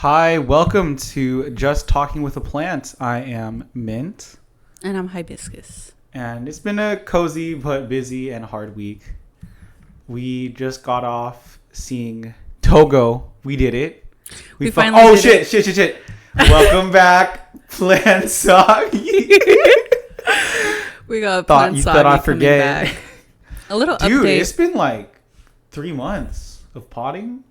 Hi, welcome to Just Talking with a Plant. I am Mint. And I'm Hibiscus. And it's been a cozy but busy and hard week. We just got off seeing Togo. We did it. We finally did it. Shit. Welcome back, Plant Soggy. We got Plant Soggy thought I coming forget. back. A little Dude, update. it's been like 3 months of potting.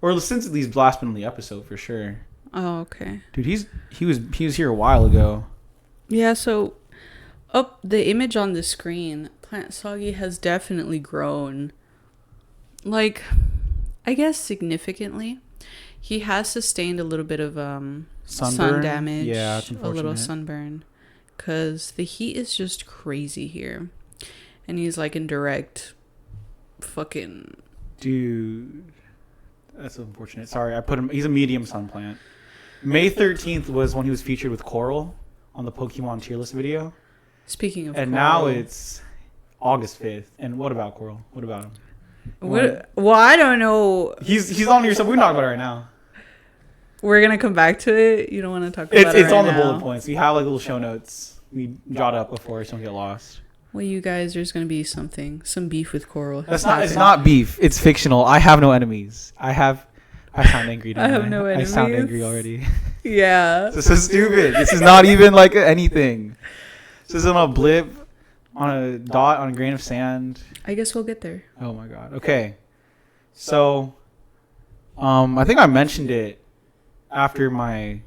Or since these last been on the episode for sure. Oh, okay. Dude, he was here a while ago. Yeah, so up the image on the screen, Plant Soggy has definitely grown. Like, I guess significantly. He has sustained a little bit of sun damage. Yeah, it's unfortunate. A little sunburn. Because the heat is just crazy here. And he's like in direct fucking... Dude... That's unfortunate. Sorry, I put him. He's a medium sun plant. May 13th was when he was featured with Coral on the Pokemon tier list video. Speaking of and Coral. Now it's August 5th. And what about Coral? What about him? Well, I don't know. He's on your stuff. We can talk about it right now. We're gonna come back to it. You don't want to talk about it It's right on now. the bullet points. We have like little show notes. We jot up before so don't get lost. Well, you guys, there's gonna be some beef with Coral. It's not beef. It's fictional. I have no enemies. I sound angry. I have no enemies. I sound angry already. Yeah. This is stupid. This is not even like anything. This isn't a blip on a dot on a grain of sand. I guess we'll get there. Oh my god. Okay. So, I think I mentioned it after my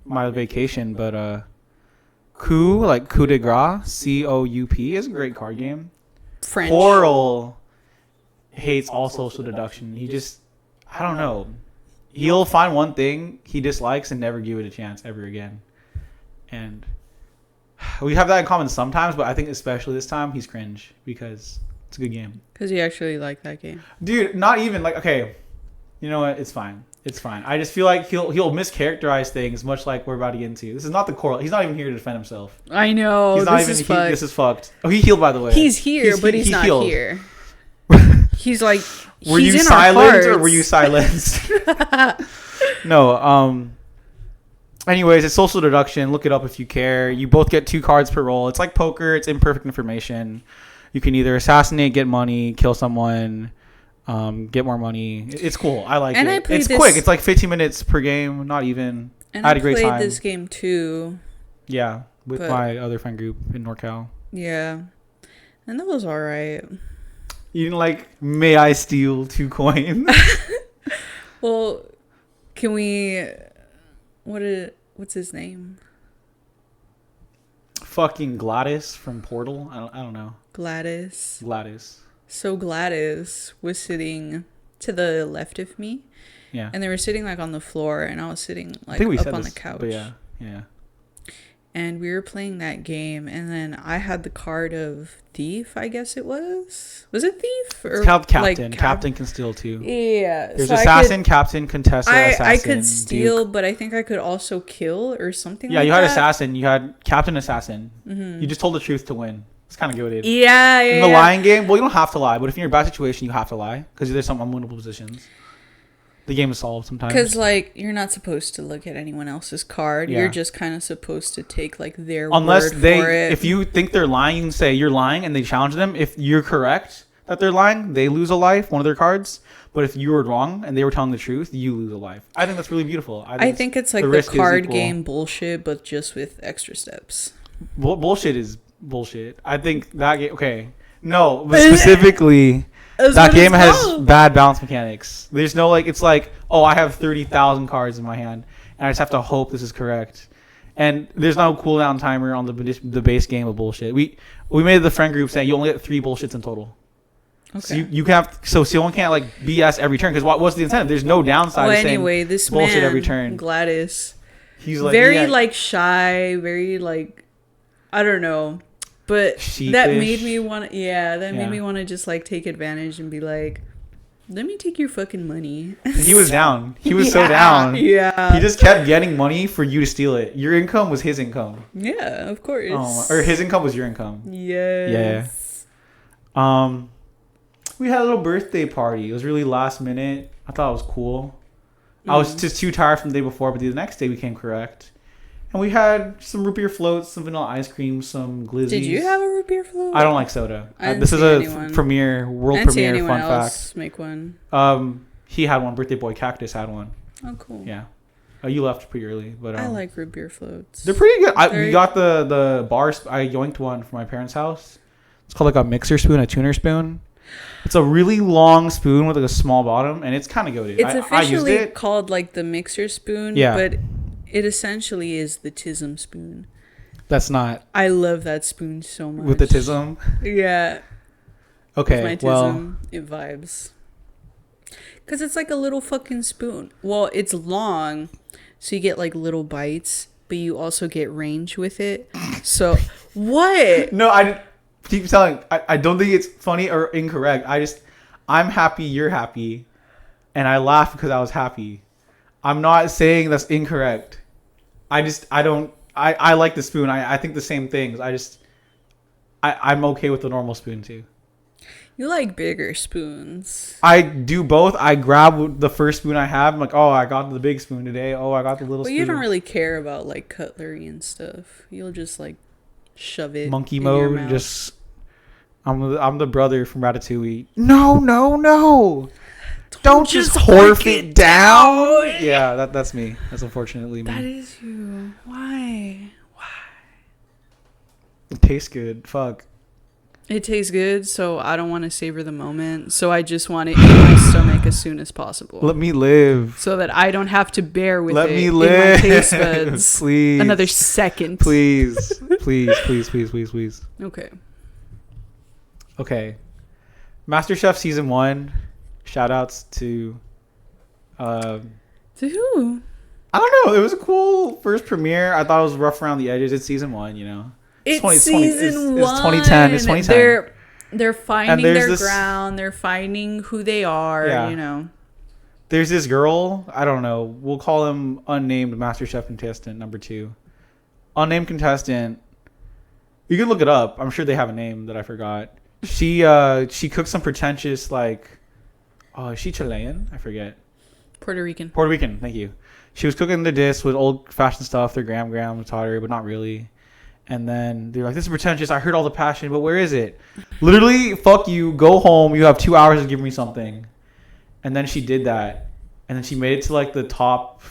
vacation, but coup de grace, COUP is a great card game. French. Coral hates all social deduction. I don't know. He'll find one thing he dislikes and never give it a chance ever again. And we have that in common sometimes, but I think especially this time he's cringe because it's a good game. Because you actually like that game. Dude, not even like, okay, you know what? It's fine. It's fine. I just feel like he'll mischaracterize things, much like we're about to get into. This is not the Coral. He's not even here to defend himself. I know. He's not this is fucked. This is fucked. Oh, he healed, by the way. He's here, but he's not healed. here. He's like, were he's you in silent our hearts. or were you silenced? No. Anyways, it's social deduction. Look it up if you care. You both get 2 cards per roll. It's like poker. It's imperfect information. You can either assassinate, get money, kill someone, get more money. It's cool. I like it. It's quick. It's like 15 minutes per game. Not even. And I had a great time. I played this game too. Yeah, with my other friend group in NorCal. Yeah, and that was alright. You didn't like, may I steal 2 coins? Well, can we... What's his name? Fucking Gladys from Portal. I don't know. Gladys. So Gladys was sitting to the left of me. Yeah. And they were sitting like on the floor and I was sitting like up on the couch. But yeah. And we were playing that game and then I had the card of Thief, I guess it was. Was it Thief? Or it's called Captain. Like, Captain can steal too. Yeah. There's Assassin, Captain, Contessa, Assassin. I could steal, Duke. but I think I could also kill or something yeah, like that. you had Assassin. You had Captain, Assassin. Mm-hmm. You just told the truth to win. It's kind of goated. Yeah. In the lying game, well, you don't have to lie, but if you're in a bad situation, you have to lie because there's some unwinnable positions. The game is solved sometimes. Because, like, you're not supposed to look at anyone else's card. Yeah. You're just kind of supposed to take, like, their word for it. If you think they're lying, you can say you're lying and they challenge them. If you're correct that they're lying, they lose a life, one of their cards. But if you were wrong and they were telling the truth, you lose a life. I think that's really beautiful. I think it's like the card game bullshit, but just with extra steps. Bullshit is bullshit. I think that game... Okay. No, but specifically... That game has bad balance mechanics. There's no it's like, oh, I have 30,000 cards in my hand, and I just have to hope this is correct. And there's no cooldown timer on the base game of bullshit. We made the friend group saying you only get 3 bullshits in total. Okay. So you have someone can't like BS every turn because what's the incentive? There's no downside. Well, anyway, this bullshit man, every turn. Gladys, he's like very shy, very I don't know. But sheepish. That made me want to, made me want to just like take advantage and be like, let me take your fucking money. He was down. He was so down. Yeah. He just kept getting money for you to steal it. Your income was his income. Yeah, of course. Or his income was your income. Yes. We had a little birthday party. It was really last minute. I thought it was cool. I was just too tired from the day before, but the next day we came correct. And we had some root beer floats, some vanilla ice cream, some glizzies. Did you have a root beer float? I don't like soda. This is world premiere fun fact. Make one. He had one. Birthday boy Cactus had one. Oh, cool. Yeah. You left pretty early, but I like root beer floats. They're pretty good. We got the bars. I yoinked one from my parents' house. It's called like a mixer spoon, a tuner spoon. It's a really long spoon with like a small bottom, and it's kind of goated. It's officially called like the mixer spoon, but it essentially is the Tism spoon. That's not. I love that spoon so much. With the Tism? Yeah. Okay, with my Tism, it vibes. Because it's like a little fucking spoon. Well, it's long, so you get like little bites, but you also get range with it. So, what? No, I keep telling. I don't think it's funny or incorrect. I'm happy you're happy, and I laugh because I was happy. I'm not saying that's incorrect. I like the spoon. I think the same things. I'm okay with the normal spoon too. You like bigger spoons. I do both. I grab the first spoon I have. I'm like, oh, I got the big spoon today. Oh, I got the little spoon. But you don't really care about like cutlery and stuff. You'll just like shove it monkey in mode. Your mouth. Just I'm the brother from Ratatouille. No. Don't just horf it down. Yeah, that's me. That's unfortunately me. That is you. Why? It tastes good. Fuck. It tastes good, so I don't want to savor the moment. So I just want it in my stomach as soon as possible. Let me live. So that I don't have to bear with Let it me live. in my taste buds. Please. Another second. Please. Please. Okay. MasterChef Season 1. Shout-outs to... to who? I don't know. It was a cool first premiere. I thought it was rough around the edges. It's Season 1, you know. It's season 1. It's 2010. They're finding their ground. They're finding who they are, you know. There's this girl. I don't know. We'll call him unnamed MasterChef contestant number 2. Unnamed contestant. You can look it up. I'm sure they have a name that I forgot. She cooked some pretentious, like... Oh, is she Chilean? I forget. Puerto Rican. Thank you. She was cooking the dish with old-fashioned stuff. Their graham taught her, but not really. And then they're like, this is pretentious. I heard all the passion, but where is it? Literally, fuck you. Go home. You have 2 hours to give me something. And then she did that. And then she made it to like the top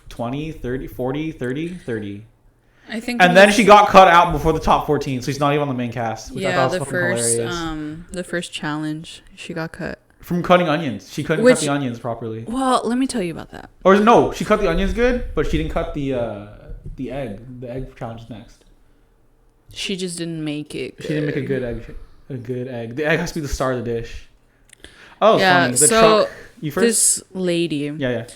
20, 30, 40, 30. I think. And then she got cut out before the top 14. So she's not even on the main cast. Which I thought was the fucking first, hilarious. the first challenge, she got cut. From cutting onions. She couldn't cut the onions properly. Well, let me tell you about that. Or no, she cut the onions good, but she didn't cut the egg. The egg challenge is next. She just didn't make it good. She didn't make a good egg. The egg has to be the star of the dish. Oh, yeah, funny. So truck. You first? This lady. Yeah.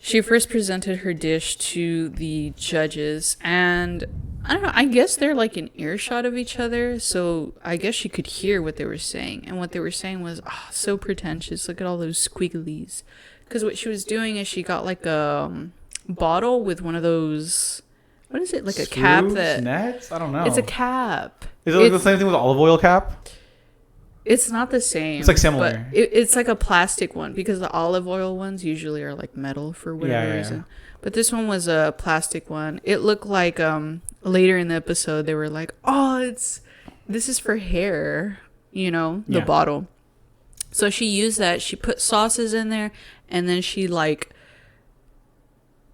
She first presented her dish to the judges, and I don't know, I guess they're like an earshot of each other, so I guess she could hear what they were saying. And what they were saying was, so pretentious. Look at all those squigglies. Because what she was doing is she got like a bottle with one of those, what is it? Like a cap that... Nets? I don't know. It's a cap. Is it like the same thing with the olive oil cap? It's not the same. It's like similar. But it's like a plastic one because the olive oil ones usually are like metal for whatever reason. But this one was a plastic one. It looked like later in the episode they were like, this is for hair, you know, the bottle. So she used that. She put sauces in there, and then she did like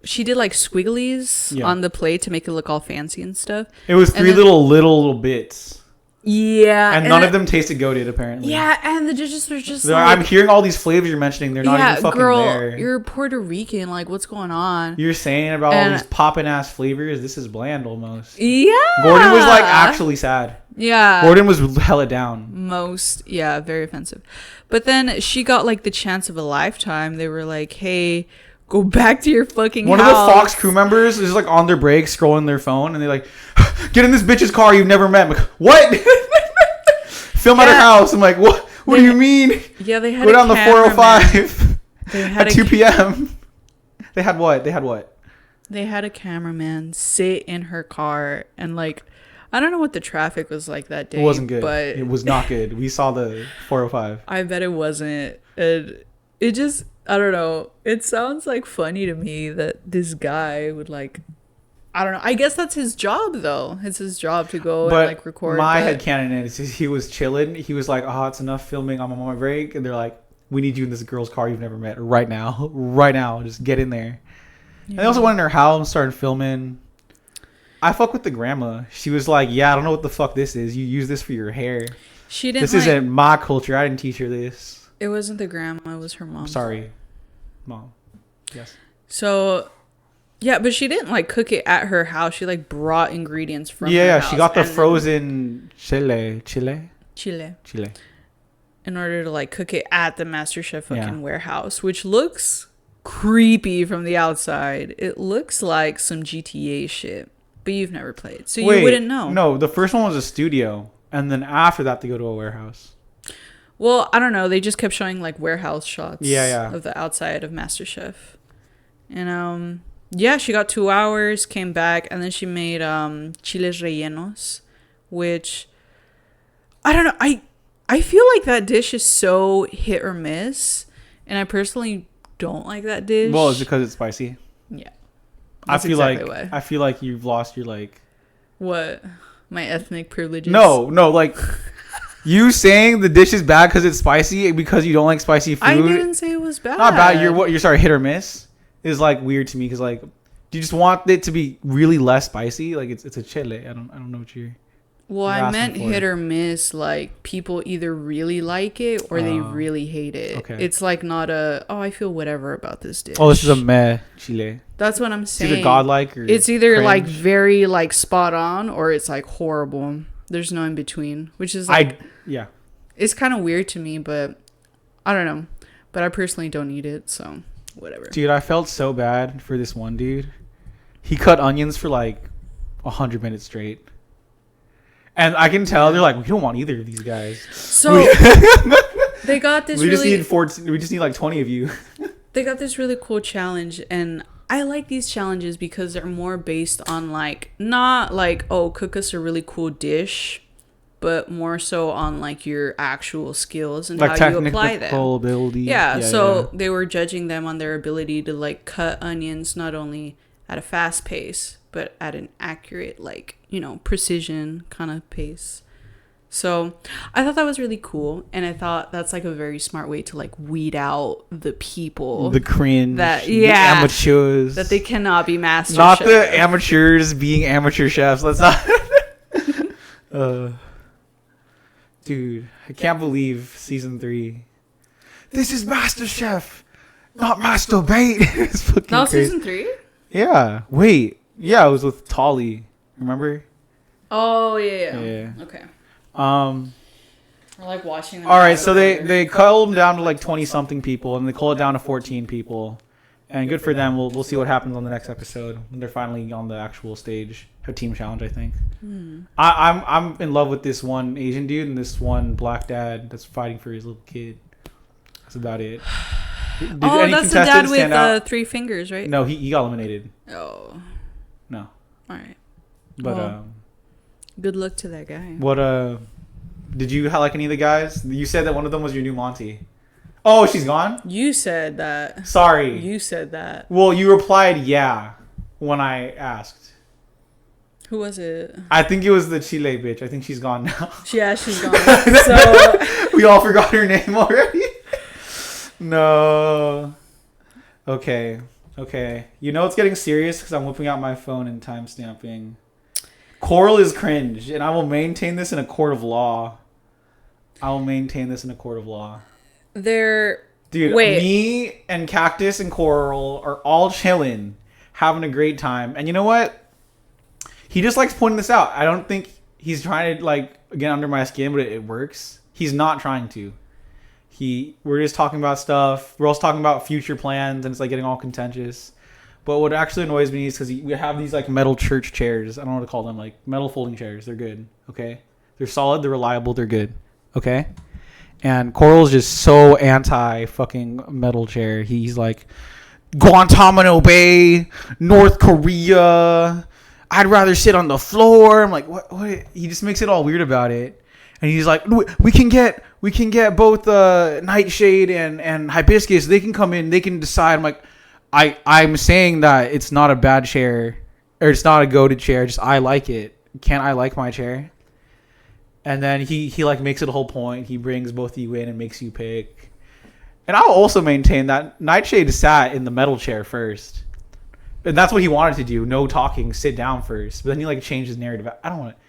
squigglies on the plate to make it look all fancy and stuff. It was 3 little bits. Yeah. And none of them tasted goated, apparently. Yeah, and the judges were just I'm hearing all these flavors you're mentioning. They're not even fucking there. You're Puerto Rican. Like, what's going on? You're saying about all these poppin'-ass flavors. This is bland, almost. Yeah. Gordon was, like, actually sad. Yeah. Gordon was hella down. Very offensive. But then she got, like, the chance of a lifetime. They were like, hey... Go back to your fucking house. One of the Fox crew members is like on their break scrolling their phone, and they're like, get in this bitch's car you've never met. I'm like, what? Film at her house. I'm like, what? What do you mean? Yeah, they had go down the 405 at 2 p.m. They had what? They had a cameraman sit in her car and like, I don't know what the traffic was like that day. It wasn't good. But it was not good. We saw the 405. I bet it wasn't. It just... I don't know. It sounds like funny to me that this guy would like. I don't know. I guess that's his job, though. It's his job to go and like record. My headcanon is he was chilling. He was like, "Oh, it's enough filming. I'm on my break," and they're like, "We need you in this girl's car you've never met right now, right now. Just get in there." Yeah. And they also went in her house and started filming. I fuck with the grandma. She was like, "Yeah, I don't know what the fuck this is. You use this for your hair. She didn't. This isn't my culture. I didn't teach her this." It wasn't the grandma. It was her mom. Sorry, mom. Yes. So. Yeah, but she didn't like cook it at her house. She like brought ingredients from her house. She got the frozen chile. In order to like cook it at the MasterChef fucking warehouse, which looks creepy from the outside. It looks like some GTA shit, but you've never played, so you wouldn't know. No, the first one was a studio, and then after that they go to a warehouse. Well, I don't know. They just kept showing like warehouse shots of the outside of MasterChef, and yeah, she got 2 hours, came back, and then she made chiles rellenos, which I don't know. I feel like that dish is so hit or miss, and I personally don't like that dish. Well, it's because it's spicy. Yeah, I feel like you've lost your like. What? My ethnic privileges? No, like you saying the dish is bad because it's spicy because you don't like spicy food. I didn't say it was bad. Not bad. You're sorry, hit or miss. Is like weird to me because like, do you just want it to be really less spicy? Like it's a chile. I don't know what you're. Well, I meant hit or miss. Like people either really like it or they really hate it. Okay. It's like not I feel whatever about this dish. Oh, this is a meh chile. That's what I'm saying. It's either godlike or it's either cringe. Like very like spot on or it's like horrible. There's no in between, which is like it's kind of weird to me, but I don't know. But I personally don't eat it, so. Whatever. Dude, I felt so bad for this one dude. He cut onions for like 100 minutes straight. And I can tell they're like, we don't want either of these guys. So they got this we just need like 20 of you. They got this really cool challenge, and I like these challenges because they're more based on like not like, oh, cook us a really cool dish, but more so on like your actual skills and like how you apply them. Ability. Yeah, so they were judging them on their ability to like cut onions not only at a fast pace, but at an accurate, like, you know, precision kind of pace. So I thought that was really cool, and I thought that's like a very smart way to like weed out the people, the cringe, the amateurs, that they cannot be master not chefs. The amateurs being amateur chefs. Let's not. Dude, I can't believe season 3. This is MasterChef, not masturbate. It's fucking not crazy. Season 3? Yeah. Wait. Yeah, it was with Tolly. Remember? Oh yeah. Okay. We're like watching them. All right, so they culled them down to like 20 something people, and they culled it down to 14 people, and good for them. We'll see what happens on the next episode when they're finally on the actual stage. A team challenge, I think. I'm in love with this one Asian dude and this one black dad that's fighting for his little kid. That's about it. That's the dad with 3 fingers, right? No, he got eliminated. Oh. No. All right. But good luck to that guy. What did you like any of the guys? You said that one of them was your new Monty. Oh, she's gone? You said that. Sorry. You said that. Well, you replied yeah when I asked. Who was it? I think it was the Chile bitch. I think she's gone now. Yeah, she's gone. So we all forgot her name already. No. Okay. You know it's getting serious because I'm whipping out my phone and timestamping. Coral is cringe, and I will maintain this in a court of law. Dude, me and Cactus and Coral are all chilling, having a great time. And you know what? He just likes pointing this out. I don't think he's trying to like get under my skin, but it works. He's not trying to. We're just talking about stuff. We're also talking about future plans, and it's like getting all contentious. But what actually annoys me is because we have these like metal church chairs. I don't know what to call them, like metal folding chairs. They're good. Okay, they're solid. They're reliable. They're good. Okay. And Coral's just so anti fucking metal chair. He's like Guantanamo Bay, North Korea. I'd rather sit on the floor. I'm like, what? He just makes it all weird about it. And he's like, we can get both Nightshade and Hibiscus. They can come in. They can decide. I'm like, I'm saying that it's not a bad chair, or it's not a goated chair. Just I like it. Can't I like my chair? And then he like makes it a whole point. He brings both of you in and makes you pick. And I'll also maintain that Nightshade sat in the metal chair first. And that's what he wanted to do. No talking, sit down first. But then he like changed his narrative. I don't want to.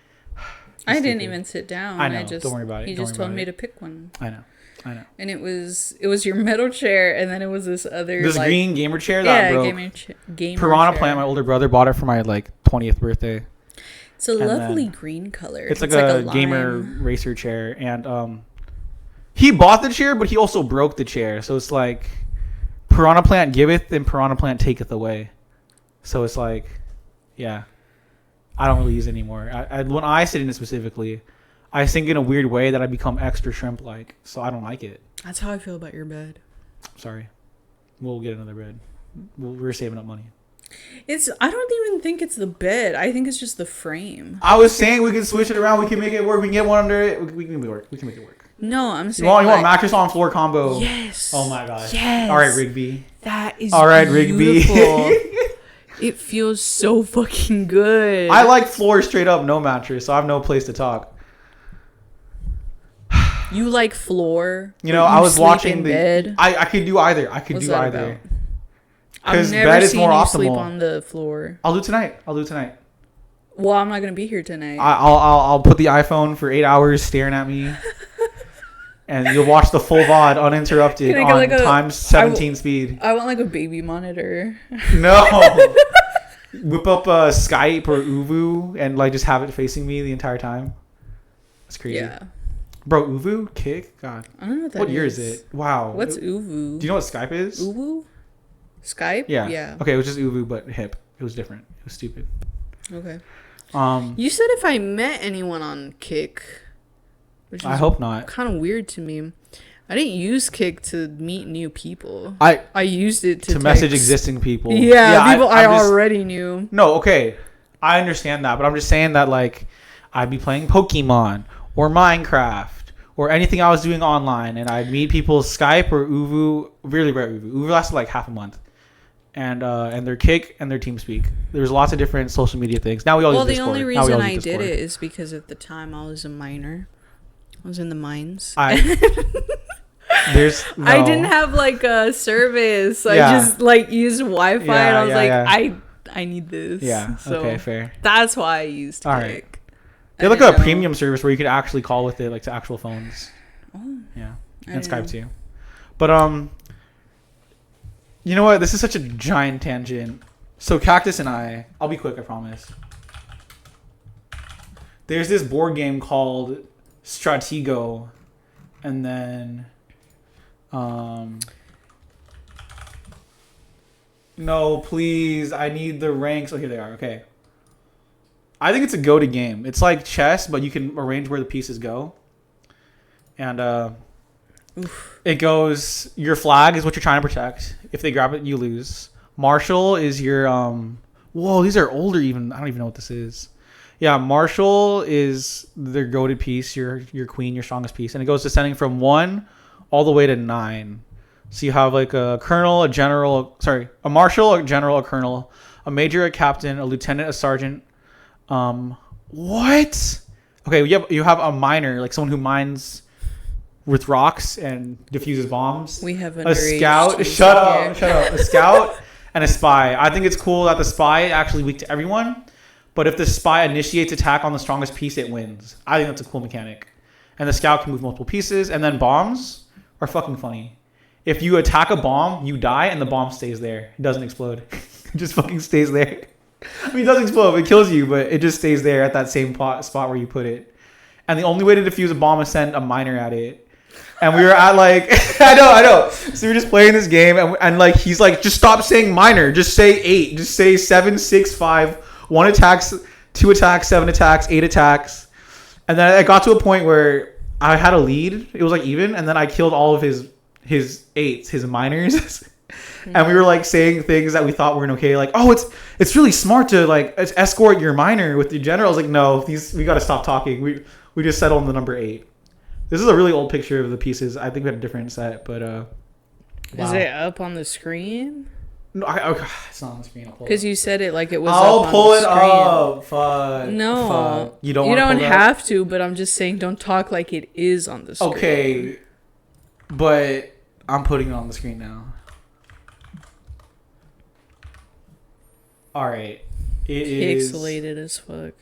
I didn't even sit down. I know. Don't worry about it. He just told me to pick one. I know. And it was your metal chair, and then it was this other green gamer chair that broke. Gamer Piranha chair. Plant. My older brother bought it for my like 20th birthday. It's a lovely green color. It's like a gamer racer chair, and he bought the chair, but he also broke the chair. So it's like Piranha Plant giveth and Piranha Plant taketh away. So it's like, yeah, I don't really use it anymore. When I sit in it specifically, I sink in a weird way that I become extra shrimp-like. So I don't like it. That's how I feel about your bed. Sorry. We'll get another bed. We're saving up money. I don't even think it's the bed. I think it's just the frame. I was saying we can switch it around. We can make it work. We can get one under it. We can make it work. We can make it work. No, I'm saying you want mattress on floor combo? Yes. Oh my gosh. Yes. All right, Rigby. That is all right, beautiful. Rigby. It feels so fucking good. I like floor straight up, no mattress, so I have no place to talk. You like floor? You know, I was watching bed? I could do either. I could What's do that either. About? Because I've never bed is seen more you optimal. sleep on the floor. I'll do it tonight. Well, I'm not gonna be here tonight. I'll put the iPhone for 8 hours staring at me, and you'll watch the full VOD uninterrupted on like times 17 speed. I want like a baby monitor. No. Whip up Skype or Uvu and like just have it facing me the entire time. That's crazy. Yeah. Bro, Uvu? Kick? God. I don't know what that is. What year is it? Wow. What's Uvu? Do you know what Skype is? Uvu? Skype? Yeah. Yeah. Okay, it was just Uvu but hip. It was different. It was stupid. Okay. You said if I met anyone on Kick, which is I hope not. Kind of weird to me. I didn't use Kick to meet new people. I used it to message existing people. Yeah, people I already knew. No, okay. I understand that, but I'm just saying that like I'd be playing Pokemon or Minecraft or anything I was doing online, and I'd meet people Skype or Uvu. Really rare Uvu. Uvu lasted like half a month. And their Kick and their TeamSpeak. There's lots of different social media things. Now we all use Discord. Well, the only reason I did it is because at the time I was a miner. I was in the mines. I didn't have like a service. I just like used Wi-Fi, and I was I need this. Yeah. So okay. Fair. That's why I used Kick. All right. They have like a premium service where you could actually call with it, like to actual phones. Oh. Yeah. And Skype too. But you know what? This is such a giant tangent. So Cactus and I'll be quick, I promise. There's this board game called Stratego, and then no, please, I need the ranks. Oh, here they are. Okay. I think it's a go-to game. It's like chess, but you can arrange where the pieces go. And it goes, your flag is what you're trying to protect. If they grab it, you lose. Marshal is your whoa, these are older even. I don't even know what this is. Yeah, Marshal is their goated piece, your queen, your strongest piece, and it goes descending from 1 all the way to 9. So you have like a colonel, a marshal, a general, a colonel, a major, a captain, a lieutenant, a sergeant. What? Okay, you have a miner, like someone who mines with rocks and diffuses bombs. We have a scout. Shut up. A scout and a spy. I think it's cool that the spy actually weak to everyone, but if the spy initiates attack on the strongest piece, it wins. I think that's a cool mechanic. And the scout can move multiple pieces, and then bombs are fucking funny. If you attack a bomb, you die, and the bomb stays there. It doesn't explode. It just fucking stays there. I mean, it doesn't explode. It kills you, but it just stays there at that same spot where you put it. And the only way to defuse a bomb is send a miner at it. And we were at like, I know. So we were just playing this game, and like he's like, just stop saying miner. Just say 8. Just say 7, 6, 5. 1 attacks, 2 attacks, 7 attacks, 8 attacks. And then I got to a point where I had a lead. It was like even, and then I killed all of his 8s, his miners. And we were like saying things that we thought weren't okay, like, oh, it's really smart to like escort your miner with the general. I was like, no, we got to stop talking. We We just settled on the number 8. This is a really old picture of the pieces. I think we had a different set, but wow. Is it up on the screen? No, it's not on the screen. Because you said it like it was. I'll up pull on it the screen. up. Fuck. No, fuck. You don't have to. But I'm just saying, don't talk like it is on the screen. Okay, but I'm putting it on the screen now. All right, it is pixelated as fuck.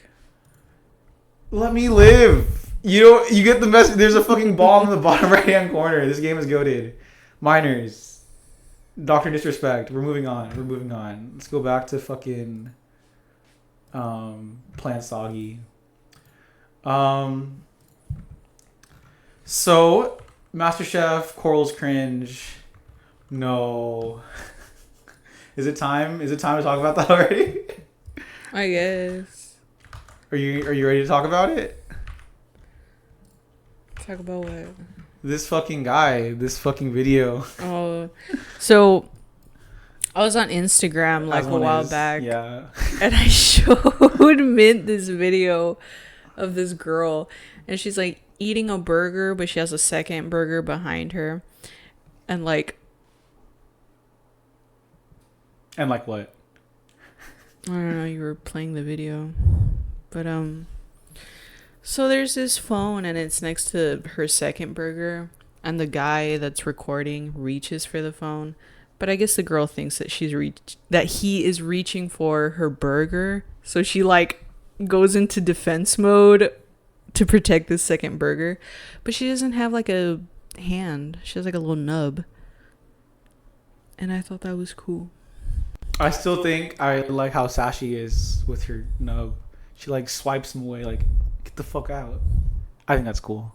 Let me live. You get the message. There's a fucking ball in the bottom right hand corner. This game is goated. Miners. Dr. Disrespect. We're moving on. Let's go back to fucking Plant Soggy. So MasterChef, Coral's cringe. No. Is it time? Is it time to talk about that already? I guess. Are you ready to talk about it? Talk about what? This fucking guy, this fucking video. Oh, so I was on Instagram like a while back. Yeah. And I showed Mint this video of this girl, and she's like eating a burger, but she has a second burger behind her, and like what? I don't know. You were playing the video, but so there's this phone, and it's next to her second burger, and the guy that's recording reaches for the phone, but I guess the girl thinks that he is reaching for her burger, so she like goes into defense mode to protect this second burger, but she doesn't have like a hand. She has like a little nub, and I thought that was cool. I still think I like how sassy is with her nub. She like swipes him away, like, get the fuck out. I think that's cool.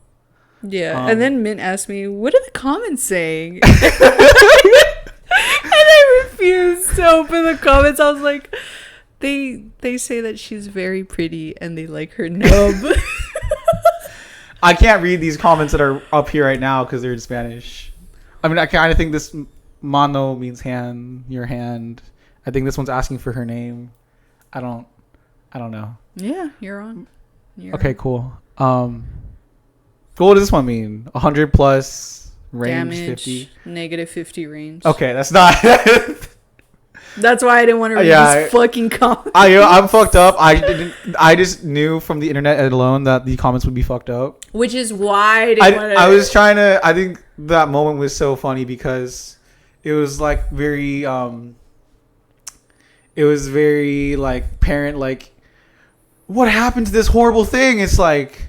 Yeah, and then Mint asked me, what are the comments saying? And I refused to open the comments. I was like, they say that she's very pretty and they like her nub. I can't read these comments that are up here right now because they're in Spanish. I mean, I kind of think this mano means hand, your hand. I think this one's asking for her name. I don't know. Yeah, you're on. Okay, cool. What does this one mean? 100 plus range, damage, 50? negative 50 range. Okay, that's not. That's why I didn't want to read these fucking comments. I'm fucked up. I just knew from the internet alone that the comments would be fucked up. Which is why I was trying to. I think that moment was so funny because it was like very. It was very like parent like, what happened to this horrible thing? It's like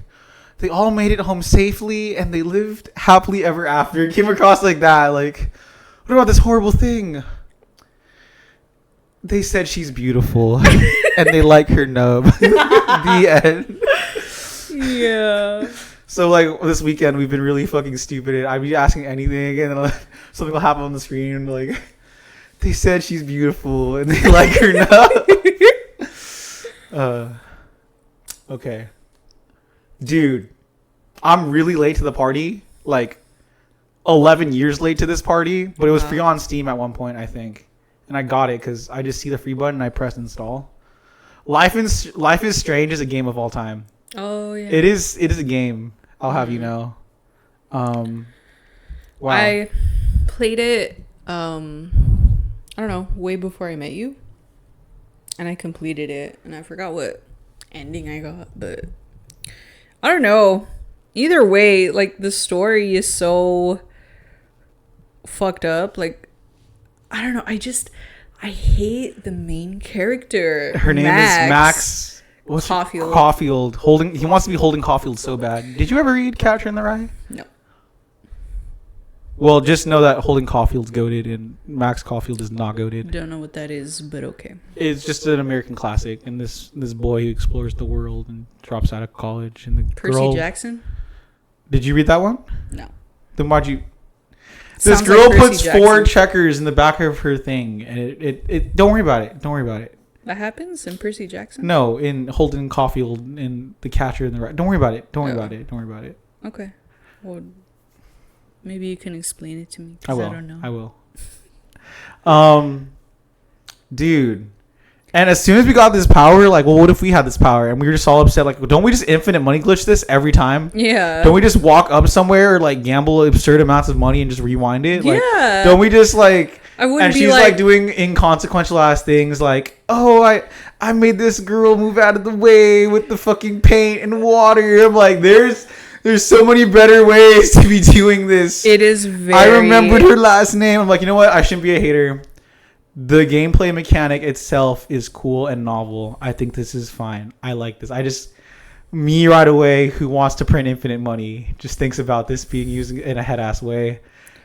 they all made it home safely and they lived happily ever after. It came across like that. Like, what about this horrible thing? They said she's beautiful and they like her nub. The end. Yeah. So like this weekend we've been really fucking stupid. I'd be asking anything and then like, something will happen on the screen and like they said she's beautiful and they like her nub. Okay. Dude, I'm really late to the party. Like 11 years late to this party, but it was free on Steam at one point, I think. And I got it because I just see the free button and I press install. Life is Strange is a game of all time. Oh yeah. It is a game. I'll have you know. Wow. I played it I don't know, way before I met you. And I completed it and I forgot what ending I got, but I don't know. Either way, like the story is so fucked up. Like I don't know. I hate the main character. Her name is Max. What's Caulfield. Caulfield. He wants to be holding Caulfield so bad. Did you ever read Catcher in the Rye? No. Well, just know that Holding Caulfield's goated and Max Caulfield is not goated. Don't know what that is, but okay. It's just an American classic, and this boy who explores the world and drops out of college, and the Percy Jackson? Did you read that one? No. Then why'd you? Sounds this girl like puts Percy 4 Jackson. checkers in the back of her thing, and it don't worry about it. Don't worry about it. That happens in Percy Jackson? No, in Holden Caulfield in The Catcher in the Rye. Don't worry about it. Don't worry about it. Don't worry about it. Okay. Well, maybe you can explain it to me. I will. I don't know. I will. Dude, And as soon as we got this power, like, well, what if we had this power? And we were just all upset. Like, don't we just infinite money glitch this every time? Yeah. Don't we just walk up somewhere or like gamble absurd amounts of money and just rewind it? Like, yeah. don't we just like? I wouldn't and be she's like doing inconsequential ass things like, oh, I made this girl move out of the way with the fucking paint and water. I'm like, there's so many better ways to be doing this. It is very. I remembered her last name. I'm like, you know what? I shouldn't be a hater. The gameplay mechanic itself is cool and novel. I think this is fine. I like this. Me right away, who wants to print infinite money, just thinks about this being used in a head ass way.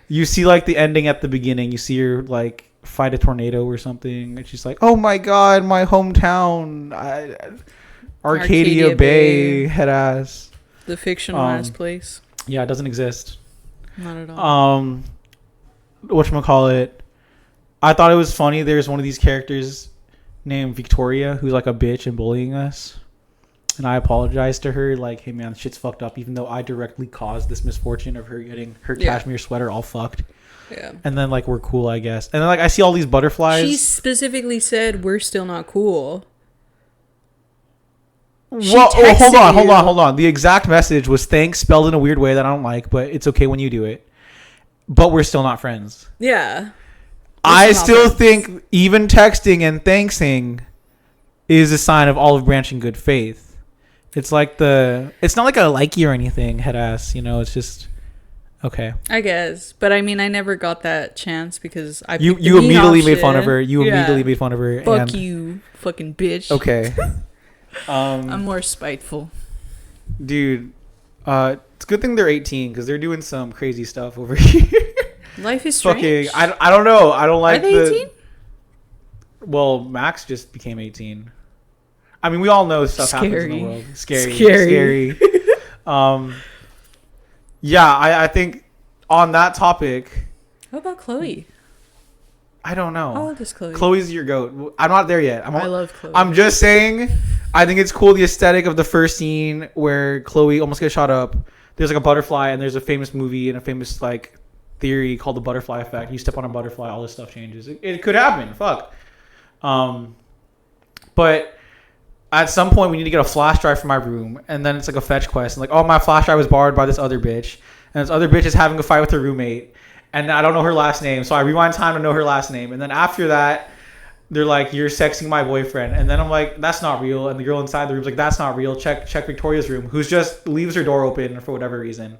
You see like the ending at the beginning. You see her like fight a tornado or something, and she's like, "Oh my god, my hometown, Arcadia Bay, head ass." The fictional ass place. Yeah, it doesn't exist. Not at all. Whatchamacallit? I thought it was funny. There's one of these characters named Victoria who's like a bitch and bullying us. And I apologized to her, like, hey man, shit's fucked up, even though I directly caused this misfortune of her getting her cashmere sweater all fucked. Yeah. And then like we're cool, I guess. And then like I see all these butterflies. She specifically said we're still not cool. Well, hold on. The exact message was thanks spelled in a weird way that I don't like, but it's okay when you do it. But we're still not friends. Yeah. I still think even texting and thanksing is a sign of olive branch and good faith. It's like it's not like a likey or anything, head ass, you know, it's just okay. I guess. But I mean, I never got that chance because you immediately made fun of her. You immediately made fun of her. Fuck you, fucking bitch. Okay. I'm more spiteful. Dude, it's a good thing they're 18 because they're doing some crazy stuff over here. Life is strange. I don't know. I don't like. Are they 18? Well, Max just became 18. I mean, we all know stuff happens in the world. Scary. Yeah, I think on that topic. How about Chloe? I don't know. How old is Chloe? Chloe's your goat. I'm not there yet. I love Chloe. I'm just saying, I think it's cool the aesthetic of the first scene where Chloe almost gets shot up. There's like a butterfly, and there's a famous movie and a famous like theory called the butterfly effect. You step on a butterfly, all this stuff changes. It could happen. Fuck. But at some point we need to get a flash drive from my room, and then it's like a fetch quest. And like, oh, my flash drive was borrowed by this other bitch, and this other bitch is having a fight with her roommate, and I don't know her last name, so I rewind time to know her last name. And then after that, they're like, you're sexting my boyfriend, and then I'm like, that's not real. And the girl inside the room's like, that's not real. Check Victoria's room, who's just leaves her door open for whatever reason.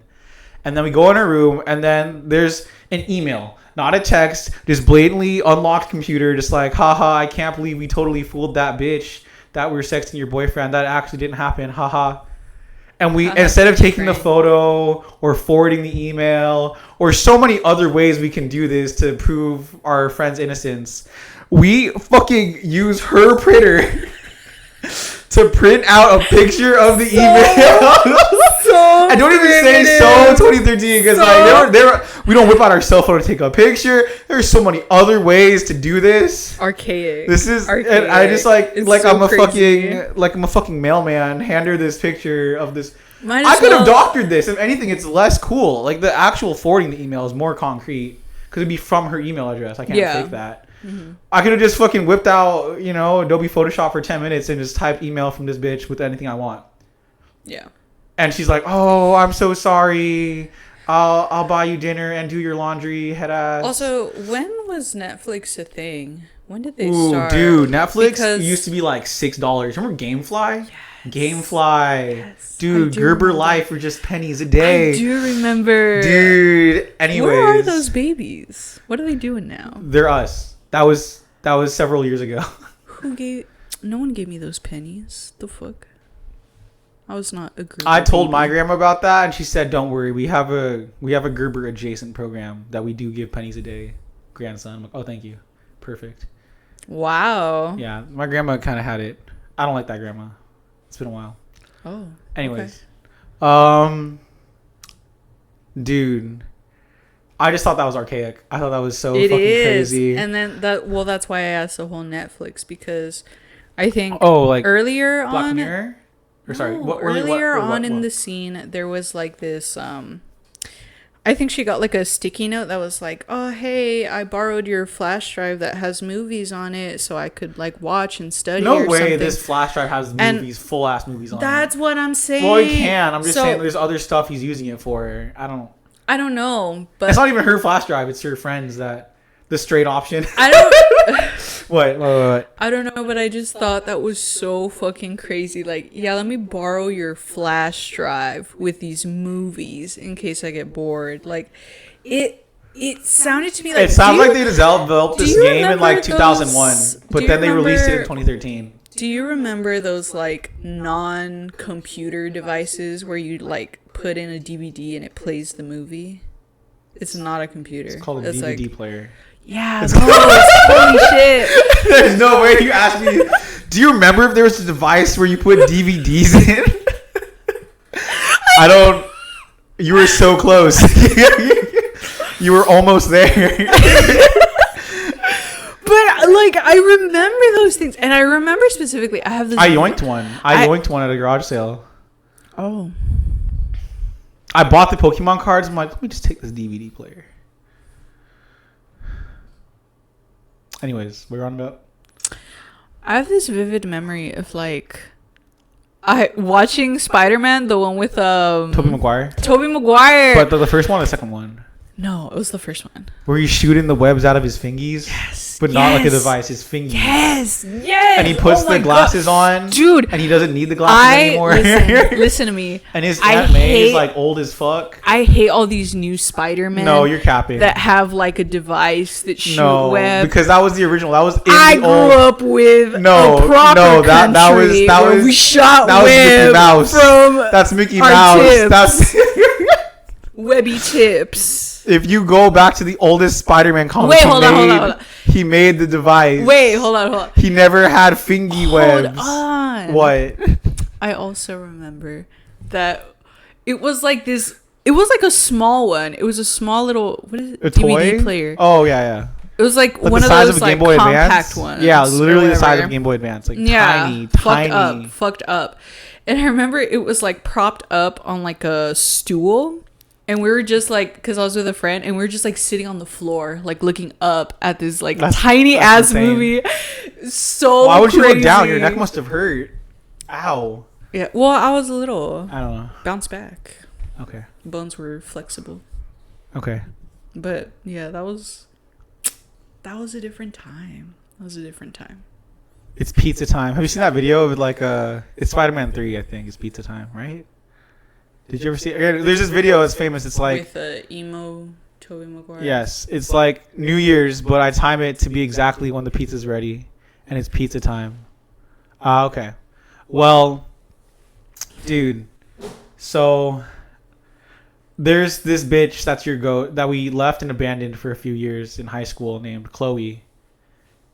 And then we go in her room, and then there's an email, not a text, just blatantly unlocked computer, just like, haha, I can't believe we totally fooled that bitch that we were sexting your boyfriend. That actually didn't happen, haha. And we, instead of taking the photo or forwarding the email or so many other ways we can do this to prove our friend's innocence, we fucking use her printer to print out a picture of the email. I don't even say so 2013 because like we don't whip out our cell phone to take a picture. There's so many other ways to do this. Archaic. This is archaic. And I just like it's like so I'm a crazy. I'm a fucking mailman. Hand her this picture of this. Might I as could have well- doctored this. If anything, it's less cool. Like the actual forwarding the email is more concrete because it'd be from her email address. I can't fake that. Mm-hmm. I could have just fucking whipped out, Adobe Photoshop for 10 minutes and just typed email from this bitch with anything I want. Yeah. And she's like, "Oh, I'm so sorry. I'll buy you dinner and do your laundry, head ass." Also, when was Netflix a thing? When did they Ooh, start? dude, Netflix Because- used to be like $6. Remember GameFly? Yes. GameFly. Yes, Dude, Gerber remember. Life for just pennies a day. I do remember. Dude, anyways. Where are those babies? What are they doing now? They're us. That was several years ago. No one gave me those pennies. The fuck? I was not a Gerber I told baby. my grandma about that, and she said, "Don't worry, we have a Gerber adjacent program that we do give pennies a day, grandson." I'm like, "Oh, thank you, perfect." Wow. Yeah, my grandma kind of had it. I don't like that grandma. It's been a while. Oh. Anyways, dude, I just thought that was archaic. I thought that was so fucking crazy. And then that's why I asked the whole Netflix, because I think like earlier Black on Mirror? Or sorry, earlier on in the scene there was like this I think she got like a sticky note that was like, "Oh, hey, I borrowed your flash drive that has movies on it so I could like watch and study." No or way something. this flash drive has movies, full ass movies on it. That's what I'm saying. Well, he can. I'm just saying there's other stuff he's using it for. I don't know, but it's not even her flash drive. It's her friend's the straight option. I don't. What? I don't know, but I just thought that was so fucking crazy. Like, yeah, let me borrow your flash drive with these movies in case I get bored. Like, it sounded to me like... It sounds like they developed this game in, like, 2001. But then they released it in 2013. Do you remember those, like, non-computer devices where you, like, put in a DVD and it plays the movie? It's not a computer. It's called a DVD player. Yeah, holy shit. There's no way you asked me. Do you remember if there was a device where you put DVDs in? I don't. You were so close. You were almost there. But like, I remember those things, and I remember specifically. I have this. I yoinked one. I yoinked one at a garage sale. Oh. I bought the Pokemon cards. I'm like, let me just take this DVD player. Anyways, we're on about. I have this vivid memory of like, watching Spider-Man, the one with Tobey Maguire. But the first one or the second one? No, it was the first one. Were you shooting the webs out of his fingies? Yes. But not like a device, his fingies. Yes. And he puts the glasses on. Dude. And he doesn't need the glasses anymore. Listen to me. And his Aunt May is like old as fuck. I hate all these new Spider-Men. No, you're capping. That have like a device that shoot web. Because that was the original. That was in I grew up with a proper country where we shot web from That's Mickey our Mouse. Tips. That's Webby tips. If you go back to the oldest Spider-Man comic hold on. He made the device. Wait, hold on. He never had fingy webs. Hold on. What? I also remember that it was like this. It was like a small one. It was a small little DVD toy? player. Oh yeah. It was like one of those like compact ones. Yeah, literally the size of Game Boy Advance. Like tiny. Fucked up. And I remember it was like propped up on like a stool. And we were just like, because I was with a friend, and we were just like sitting on the floor, like looking up at this like tiny ass movie. So why would you look down? Your neck must have hurt. Ow. Yeah. Well, I was a little. I don't know. Bounce back. Okay. Bones were flexible. Okay. But yeah, that was a different time. It's pizza time. Have you seen that video of like it's Spider-Man 3, I think. It's pizza time, right? Did you ever see it? There's this video that's famous. It's like with emo Tobey Maguire. Yes, it's like New Year's, but I time it to be exactly when the pizza's ready, and it's pizza time. Okay. Well, dude, so there's this bitch that's your goat that we left and abandoned for a few years in high school named Chloe,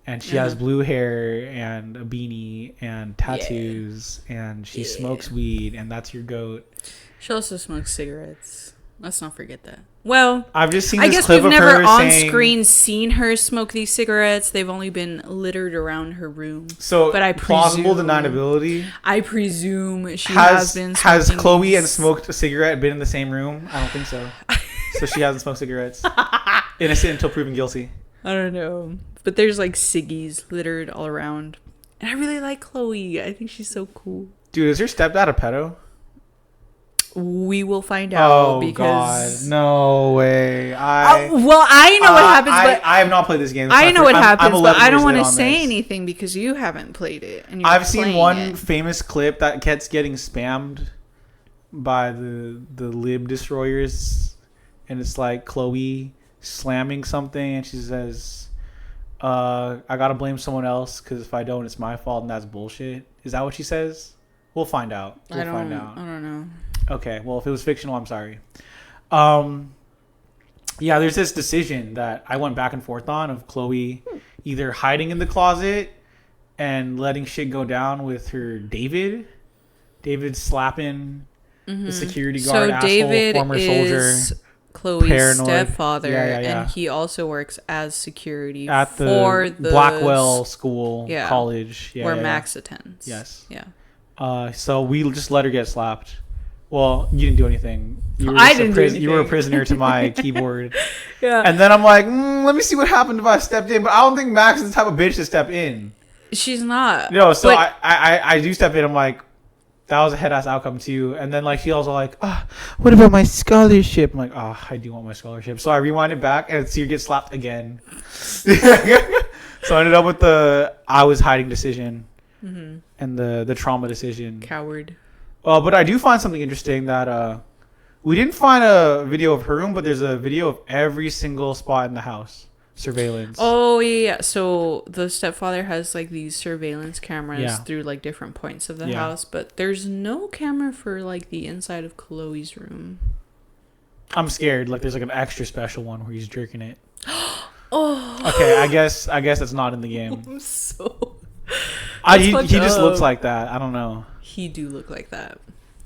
and she has blue hair and a beanie and tattoos, and she smokes weed, and that's your goat. She also smokes cigarettes. Let's not forget that. Well, I've just seen. I this guess clip we've of never her on saying, screen seen her smoke these cigarettes. They've only been littered around her room. So, but I plausible presume, deniability. I presume she has been. Has Chloe and smoked a cigarette been in the same room? I don't think so. So she hasn't smoked cigarettes. Innocent until proven guilty. I don't know, but there's like ciggies littered all around, and I really like Chloe. I think she's so cool. Dude, is your stepdad a pedo? We will find out. God, no way! Well, I know what happens, but I have not played this game. I know what happens, but I don't want to say anything because you haven't played it. And I've seen one famous clip that gets getting spammed by the lib destroyers, and it's like Chloe slamming something, and she says, "I gotta blame someone else because if I don't, it's my fault, and that's bullshit." Is that what she says? We'll find out. I don't know. Okay, well, if it was fictional, I'm sorry. Yeah, there's this decision that I went back and forth on of Chloe either hiding in the closet and letting shit go down with her David slapping the security guard, so David former soldier. Chloe's paranoid stepfather, and he also works as security at for the Blackwell School, college, where Max attends. Yes. Yeah. So we just let her get slapped. Well, you didn't do anything. You were I didn't do anything. You were a prisoner to my keyboard. Yeah. And then I'm like, let me see what happened if I stepped in. But I don't think Max is the type of bitch to step in. She's not. No, so but, I do step in. I'm like, that was a head ass outcome too. And then like she also like, what about my scholarship? I'm like, I do want my scholarship. So I rewind it back and see her get slapped again. So I ended up with the I was hiding decision and the trauma decision. Coward. But I do find something interesting that we didn't find a video of her room, but there's a video of every single spot in the house. Surveillance. Oh yeah. So the stepfather has like these surveillance cameras through like different points of the house, but there's no camera for like the inside of Chloe's room. I'm scared. Like there's like an extra special one where he's jerking it. Oh. Okay, I guess it's not in the game. I'm so. He just looks like that. I don't know. He do look like that.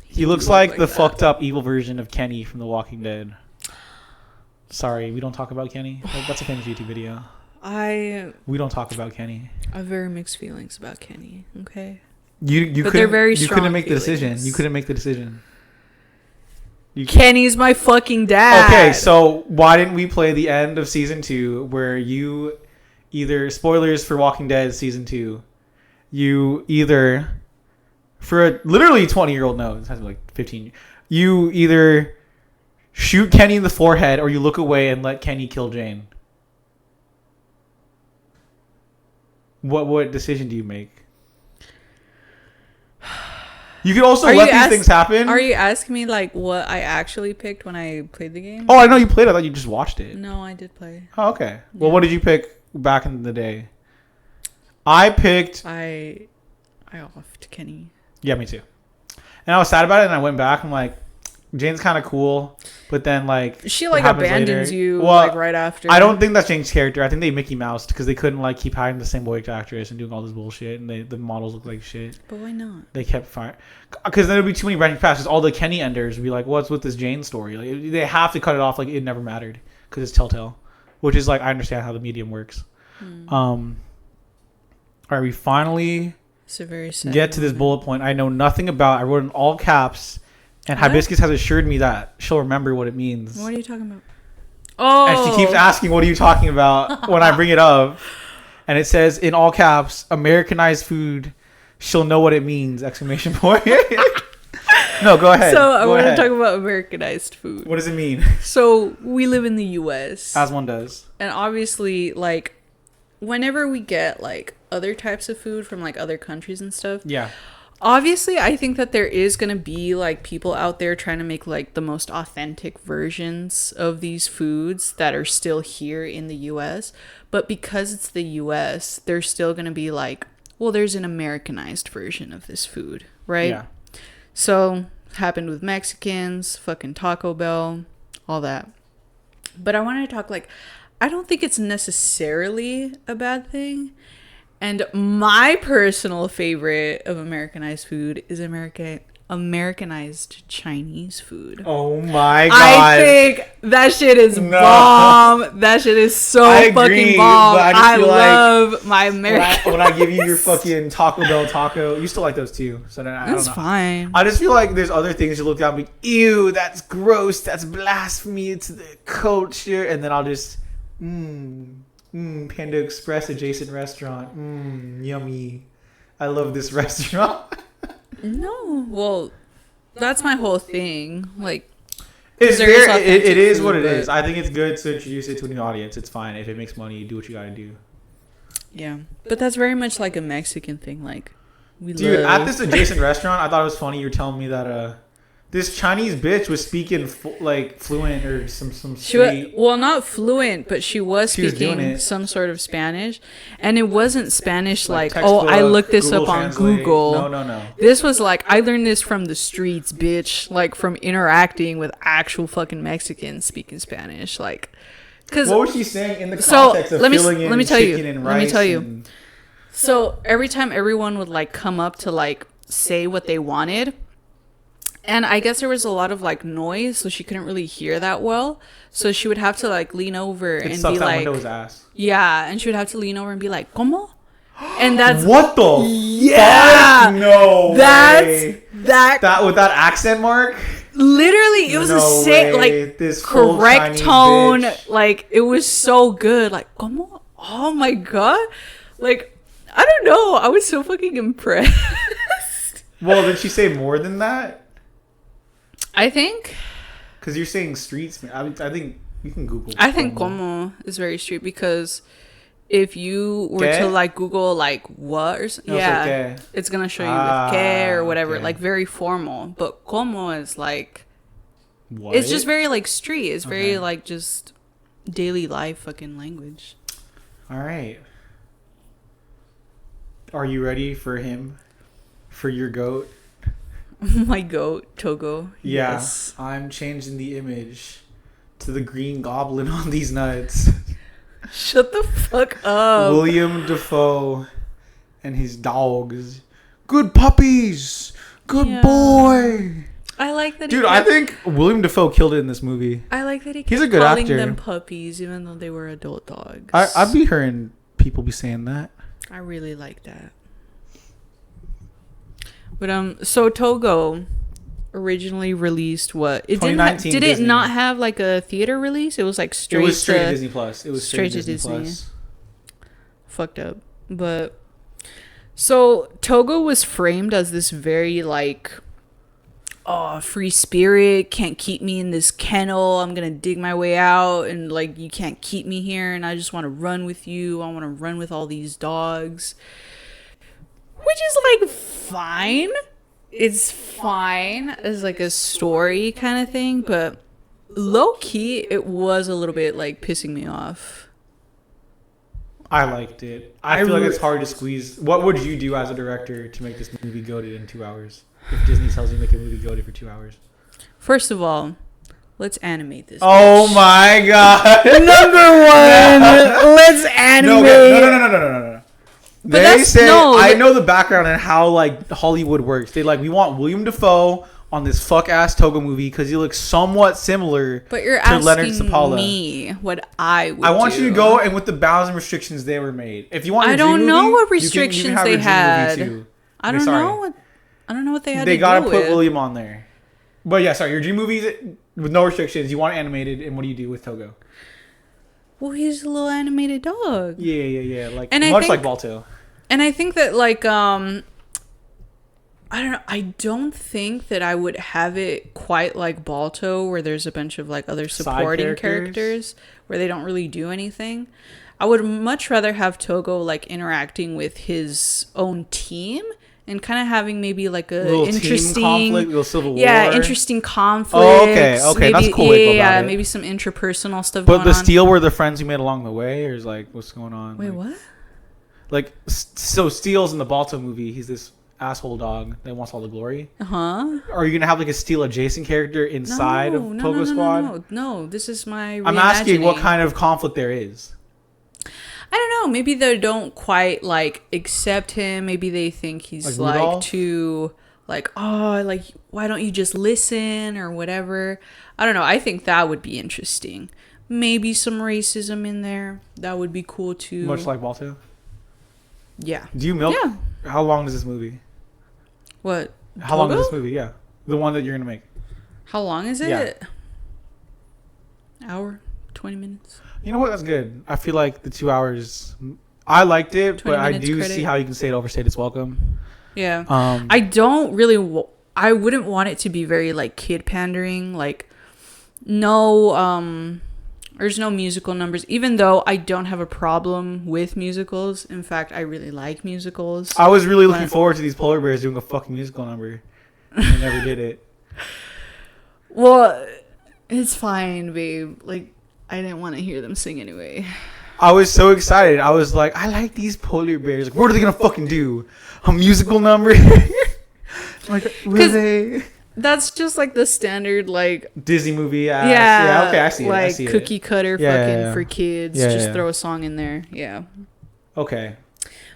He looks like the fucked up evil version of Kenny from The Walking Dead. Sorry, we don't talk about Kenny. That's a famous YouTube video. We don't talk about Kenny. I have very mixed feelings about Kenny. Okay. But they're very strong. You couldn't make feelings. the decision. You couldn't make the decision. Kenny's my fucking dad. Okay, so why didn't we play the end of season 2 where you either spoilers for Walking Dead season 2, you either for a literally 20-year-old no, it has to be like 15. You either shoot Kenny in the forehead or you look away and let Kenny kill Jane. What decision do you make? You can also let these things happen. Are you asking me like what I actually picked when I played the game? Oh, I know you played. I thought you just watched it. No, I did play. Oh, okay. Well, what did you pick back in the day? I picked. I offed Kenny. Yeah, me too. And I was sad about it, and I went back. I'm like, Jane's kind of cool, but then like she like abandons you like right after. I don't think that's Jane's character. I think they Mickey Moused because they couldn't like keep hiring the same voice actress and doing all this bullshit, and the models look like shit. But why not? They kept firing because then there'd be too many branching paths. All the Kenny enders would be like, what's with this Jane story? Like they have to cut it off like it never mattered because it's Telltale, which is like I understand how the medium works. All right, we finally get to this bullet point I know nothing about. I wrote in all caps. And Hibiscus has assured me that she'll remember what it means. What are you talking about? Oh. And she keeps asking, what are you talking about when I bring it up? And it says in all caps, Americanized food. She'll know what it means! Exclamation point. No, go ahead. So I want to talk about Americanized food. What does it mean? So we live in the U.S. As one does. And obviously, like, whenever we get, like, other types of food from, like, other countries and stuff. Yeah. Obviously, I think that there is going to be, like, people out there trying to make, like, the most authentic versions of these foods that are still here in the U.S. But because it's the U.S., there's still going to be, like, well, there's an Americanized version of this food, right? Yeah. So, happened with Mexicans, fucking Taco Bell, all that. But I wanted to talk, like, I don't think it's necessarily a bad thing. And my personal favorite of Americanized food is Americanized Chinese food. Oh my god. I think that shit is bomb. That shit is so fucking bomb. I love my American. When I give you your fucking Taco Bell taco, you still like those too. So then I don't know. Fine. I just feel like there's other things you look at and be, ew, that's gross. That's blasphemy to the culture. And then I'll just, Panda Express adjacent restaurant. Yummy. I love this restaurant. No. Well, that's my whole thing. Like, it is what it is. I think it's good to introduce it to a new audience. It's fine. If it makes money, do what you gotta do. Yeah. But that's very much like a Mexican thing. Like, Dude, at this adjacent restaurant, I thought it was funny. You were telling me that this Chinese bitch was speaking fluent or some well, not fluent, but she was speaking some sort of Spanish, and it wasn't Spanish like I looked this Google up on Translate. Google. No. This was like I learned this from the streets, bitch. Like from interacting with actual fucking Mexicans speaking Spanish, like. Cause what was she saying in the context of filling in chicken and rice? Let me tell you. So every time everyone would like come up to like say what they wanted. And I guess there was a lot of like noise, so she couldn't really hear that well. So she would have to like lean over and be like, ass. Yeah, and she would have to lean over and be like, "Como?" And that's what the yeah. fuck? No that's way. that with that accent mark. Literally, it was the same, like, this correct tone. Bitch. Like, it was so good. Like, como? Oh my god. Like, I don't know. I was so fucking impressed. Well, did she say more than that? I think. Because you're saying streets. I think you can Google. I think como is very street because if you were to like Google like what or something, yeah, it's gonna show you with que or whatever, like very formal. But como is like, what? It's just very like street. It's very like just daily life fucking language. All right. Are you ready for him? For your goat? My goat, Togo. Yeah. Yes. I'm changing the image to the Green Goblin on these nuts. Shut the fuck up. William Dafoe and his dogs. Good puppies. Good boy. I like that. Dude, I think William Dafoe killed it in this movie. I like that he He's a kept good calling actor. them puppies even though they were adult dogs. I'd be hearing people be saying that. I really like that. But so Togo originally released what? It did it not have like a theater release? It was like straight. It was straight to Disney Plus. It was straight to Disney Plus. Fucked up. But so Togo was framed as this very like, oh, free spirit, can't keep me in this kennel. I'm gonna dig my way out, and like you can't keep me here, and I just want to run with you. I want to run with all these dogs. Which is like fine. It's fine as like a story kind of thing, but low key it was a little bit like pissing me off. I liked it. I feel like it's hard to squeeze. What would you do as a director to make this movie goated in 2 hours? If Disney tells you to make a movie goated for 2 hours. First of all, let's animate this. Oh bitch. My god! Number one, let's animate. No. But they say I know the background and how like Hollywood works. They like we want William Dafoe on this fuck ass Togo movie because he looks somewhat similar. But you're to Leonard asking Sapala. Me what I would. I want do. you to go and with the bounds and restrictions they were made. If you want, I don't know movie, what restrictions they had. I don't know what they had. They to gotta do put with. William on there. But yeah, sorry, your dream movies with no restrictions. You want it animated, and what do you do with Togo? Well, he's a little animated dog. Yeah. Like and much like Balto. And I think that like I don't know. I don't think that I would have it quite like Balto, where there's a bunch of like other supporting characters where they don't really do anything. I would much rather have Togo like interacting with his own team and kind of having maybe like a little interesting team conflict, little civil war. Yeah, interesting conflicts. Oh, okay, maybe, that's cool. Yeah, maybe some interpersonal stuff. But the Steel were the friends you made along the way, or is like what's going on? Wait, like, what? Like, so Steel's in the Balto movie. He's this asshole dog that wants all the glory. Are you gonna have like a Steel adjacent character inside of Togo Squad? No, this is my. I'm asking what kind of conflict there is. I don't know. Maybe they don't quite like accept him. Maybe they think he's like too like, oh, like why don't you just listen or whatever. I don't know. I think that would be interesting. Maybe some racism in there. That would be cool too. Much like Balto. Yeah. Do you milk? Yeah. How long is this movie? What? How long is this movie? Yeah. The one that you're going to make. How long is it? Yeah. Hour, 20 minutes. You know what? That's good. I feel like the 2 hours, I liked it, but I do see how you can say it overstayed its welcome. Yeah. I don't really, I wouldn't want it to be very like kid pandering. Like no, there's no musical numbers, even though I don't have a problem with musicals. In fact, I really like musicals. I was really looking forward to these polar bears doing a fucking musical number. They never did it. Well, it's fine, babe. Like, I didn't want to hear them sing anyway. I was so excited. I was like, I like these polar bears. Like, what are they going to fucking do? A musical number? Like, really? That's just like the standard like Disney movie. Yeah. Okay, I see it. Like I see cookie cutter for kids. Yeah, throw a song in there. Yeah. Okay.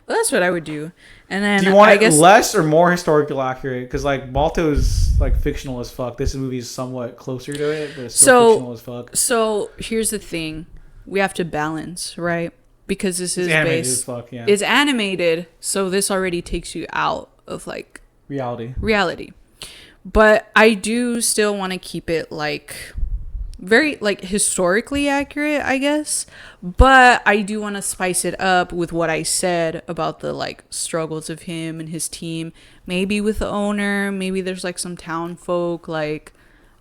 Well, that's what I would do. And then do you want it less or more historical accurate? Because like Balto's like fictional as fuck. This movie is somewhat closer to it, but it's still fictional as fuck. So here's the thing: we have to balance, right? Because this is animated as fuck. Yeah. It's animated, so this already takes you out of like reality. But I do still want to keep it like very like historically accurate, I guess. But I do want to spice it up with what I said about the like struggles of him and his team. Maybe with the owner, maybe there's like some town folk, like,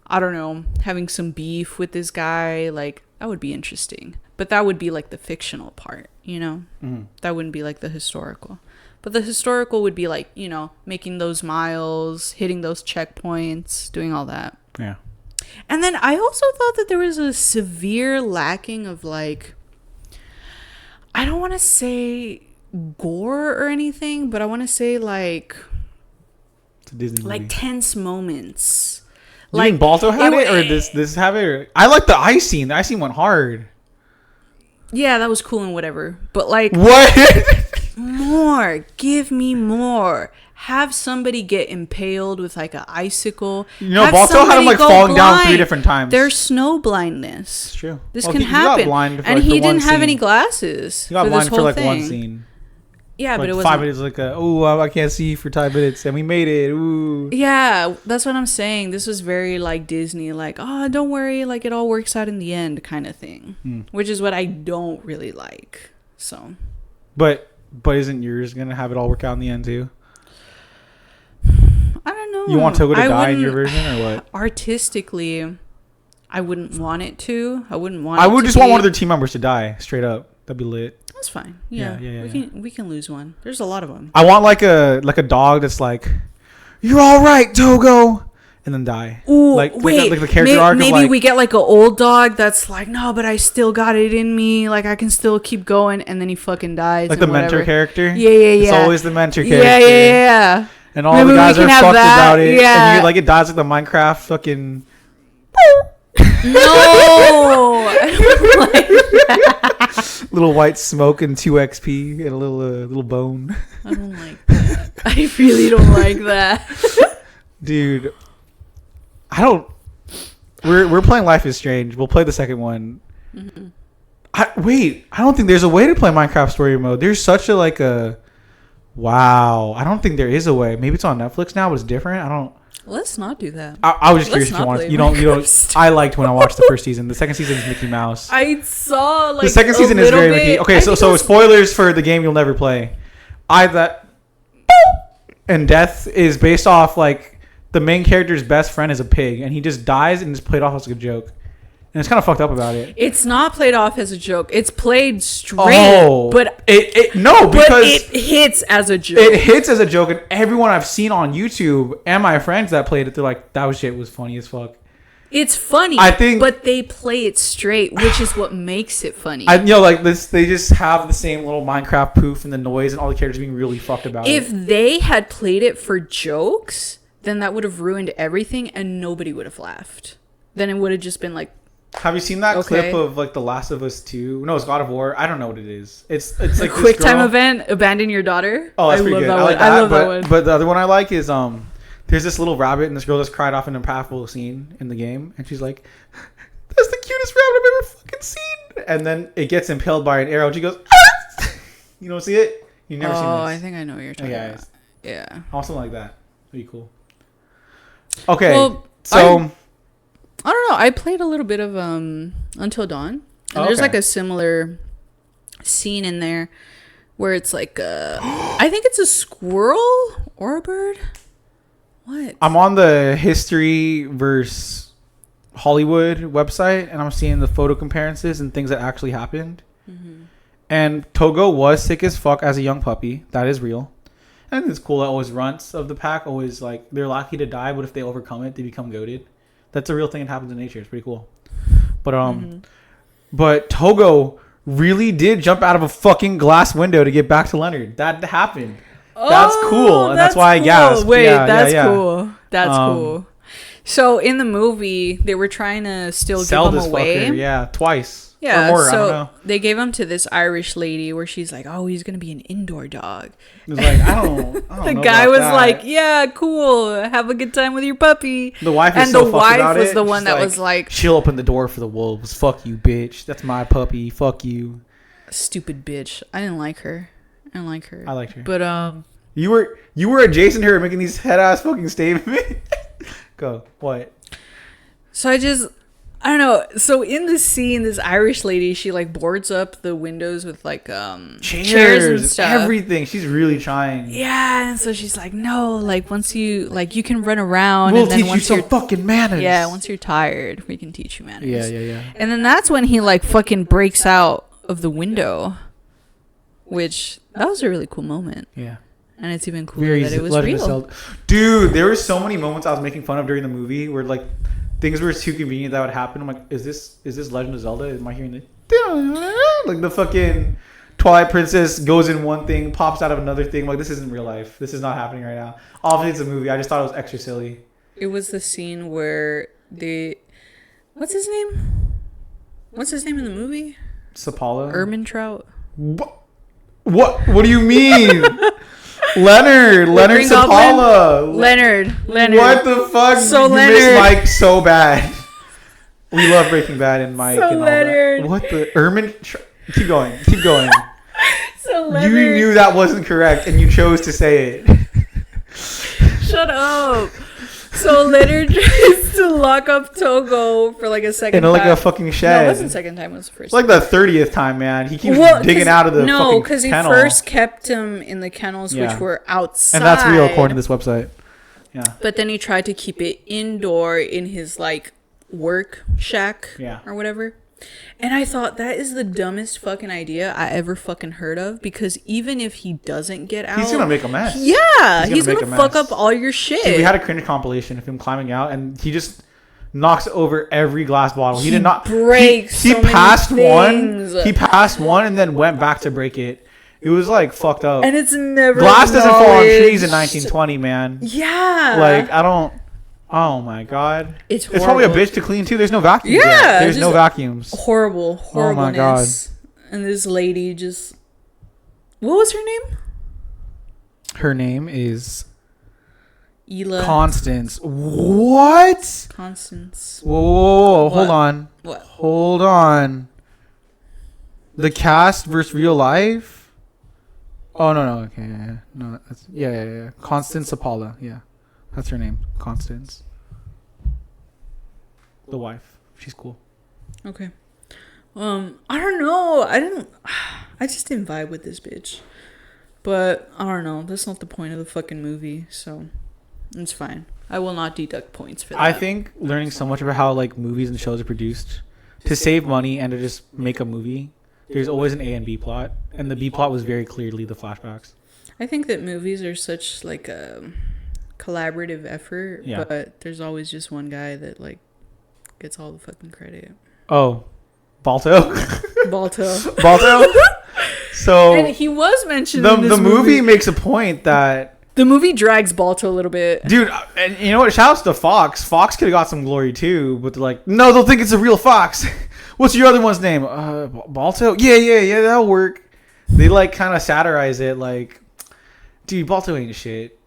I don't know, having some beef with this guy. Like, that would be interesting. But that would be like the fictional part, you know? Mm-hmm. That wouldn't be like the historical. But the historical would be like, you know, making those miles, hitting those checkpoints, doing all that. Yeah. And then I also thought that there was a severe lacking of like, I don't want to say gore or anything, but I want to say like, it's a Disney movie. Like tense moments. You think Balto had it, or this have it? Or, I like the ice scene. The ice scene went hard. Yeah, that was cool and whatever. But like, what? More. Give me more. Have somebody get impaled with like an icicle. You know, Balto had him like falling down 3 different times. There's snow blindness. It's true. This can happen. He got blind for, and like, he didn't have any glasses. He got blind for like one scene. Yeah, but like it was 5 minutes. Like, I can't see for 5 minutes, and we made it. Ooh. Yeah, that's what I'm saying. This was very like Disney, like, oh, don't worry, like it all works out in the end, kind of thing. Which is what I don't really like. So. But isn't yours gonna have it all work out in the end too? I don't know. You want Togo to die in your version, or what? Artistically, I wouldn't want it to. I wouldn't want. I would just want one of their team members to die straight up. That'd be lit. That's fine. Yeah. We can lose one. There's a lot of them. I want like a dog that's like, "You're all right, Togo," and then die. Ooh, like wait. Like the character arc. Maybe like, we get like an old dog that's like, no, but I still got it in me. Like I can still keep going, and then he fucking dies. Like the mentor character. Yeah. It's always the mentor character. Yeah. And all the guys are fucked about it. Yeah. And it dies like the Minecraft fucking. No, I don't like that. Little white smoke and 2 XP and a little bone. I don't like that. I really don't like that. Dude, I don't. We're playing Life is Strange. We'll play the second one. Mm-hmm. I don't think there's a way to play Minecraft story mode. There's such a wow. I don't think there is a way. Maybe it's on Netflix now, but it's different. I don't. Let's not do that. I was just curious if you wanted. You don't. I liked when I watched the first season. The second season is Mickey Mouse. I saw like the second season is very Mickey. Okay, so spoilers for the game you'll never play. And death is based off like the main character's best friend is a pig, and he just dies and it's played off as a joke. And it's kind of fucked up about it. It's not played off as a joke. It's played straight. Oh, but because it hits as a joke. It hits as a joke, and everyone I've seen on YouTube and my friends that played it, they're like, "That shit was funny as fuck." It's funny, I think, but they play it straight, which is what makes it funny. Like this, they just have the same little Minecraft poof and the noise, and all the characters being really fucked about it. If they had played it for jokes, then that would have ruined everything, and nobody would have laughed. Then it would have just been like. Have you seen that clip of like The Last of Us 2? No, it's God of War. I don't know what it is. It's like a quick time event. Abandon your daughter. Oh, that's pretty good. I love that one. But the other one I like is there's this little rabbit and this girl just cried off in a powerful scene in the game, and she's like, "That's the cutest rabbit I've ever fucking seen." And then it gets impaled by an arrow, and she goes, "Ah!" You don't see it? You've never seen this? Oh, I think I know what you're talking about. Yeah. Awesome like that. Pretty cool. Okay, well, so. I don't know. I played a little bit of Until Dawn. And there's like a similar scene in there where it's like I think it's a squirrel or a bird. What? I'm on the History vs. Hollywood website, and I'm seeing the photo comparisons and things that actually happened. Mm-hmm. And Togo was sick as fuck as a young puppy. That is real. And I think it's cool that always runts of the pack always like they're lucky to die, but if they overcome it, they become goated. That's a real thing that happens in nature. It's pretty cool. But but Togo really did jump out of a fucking glass window to get back to Leonard. That happened. That's cool, and that's why I gasped. Wait, that's cool. That's cool. So in the movie, they were trying to still sell give him away. Fucker, twice. Yeah, or more, so I don't know. They gave him to this Irish lady where she's like, "Oh, he's gonna be an indoor dog." It was like, I don't the know guy was that. like, "Yeah, cool. Have a good time with your puppy." The wife is and so the fucked about was it. the one She's that was like, "She'll open the door for the wolves. Fuck you, bitch. That's my puppy. Fuck you." Stupid bitch. I didn't like her. I liked her. But you were adjacent to her making these head ass fucking statements. Go. What? So I don't know. So in the scene, this Irish lady, she like boards up the windows with like chairs and stuff. Everything. She's really trying. Yeah, and so she's like, no, like once you you can run around. We'll and then teach once you some fucking manners. Yeah, once you're tired, we can teach you manners. Yeah. And then that's when he like fucking breaks out of the window, which that was a really cool moment. Yeah. And it's even cooler that it was real. Dude, there were so many moments I was making fun of during the movie where like things were too convenient that would happen. I'm like, is this Legend of Zelda? Am I hearing the like the fucking Twilight Princess goes in one thing, pops out of another thing? I'm like, this isn't real life. This is not happening right now. Obviously, it's a movie. I just thought it was extra silly. It was the scene where what's his name? What's his name in the movie? Sapala. Ermintrout. What do you mean? Leonard Sapala. Leonard. What the fuck? So you Leonard. miss Mike so bad. We love Breaking Bad and Mike So and all Leonard. that. What the Keep going. So Leonard. You knew that wasn't correct and you chose to say it. Shut up. So Leonard tries to lock up Togo for like a second time. In like a fucking shed. No, it wasn't second time. It was the first. It's like the 30th time, man. He keeps digging out of the fucking kennel. No, because he first kept him in the kennels, which were outside. And that's real according to this website. Yeah. But then he tried to keep it indoor in his like work shack or whatever. And I thought that is the dumbest fucking idea I ever fucking heard of, because even if he doesn't get out, he's gonna make a mess. Yeah, he's gonna fuck up all your shit. Dude, we had a cringe compilation of him climbing out, and he just knocks over every glass bottle. He did not break. He passed one. He passed one and then went back to break it. It was like fucked up. And it's never glass doesn't fall on trees in 1920, man. Yeah. Like I don't. Oh my god. It's probably a bitch to clean too. There's no vacuums. Yeah. There's no vacuums. Horribleness. Oh my god. And this lady just. What was her name? Her name is Ela. Constance. What? Constance. Whoa. Hold on. What? Hold on. The cast versus real life? Oh no. Okay. Yeah. No. That's, yeah. Constance Apollo. Yeah. That's her name. Constance. The wife. She's cool. Okay. I don't know. I just didn't vibe with this bitch. But I don't know. That's not the point of the fucking movie, so it's fine. I will not deduct points for that. I think learning so much about how like movies and shows are produced to save money and to just make a movie, there's always an A and B plot, and the B plot was very clearly the flashbacks. I think that movies are such like a collaborative effort, but there's always just one guy that like gets all the fucking credit. Oh, Balto. Balto. So and he was mentioned in this the movie makes a point that the movie drags Balto a little bit, dude. And you know what? Shout out to Fox. Fox could have got some glory too, but they're like, no, they'll think it's a real fox. What's your other one's name? Balto. Yeah, that'll work. They like kind of satirize it, like, dude, Balto ain't shit.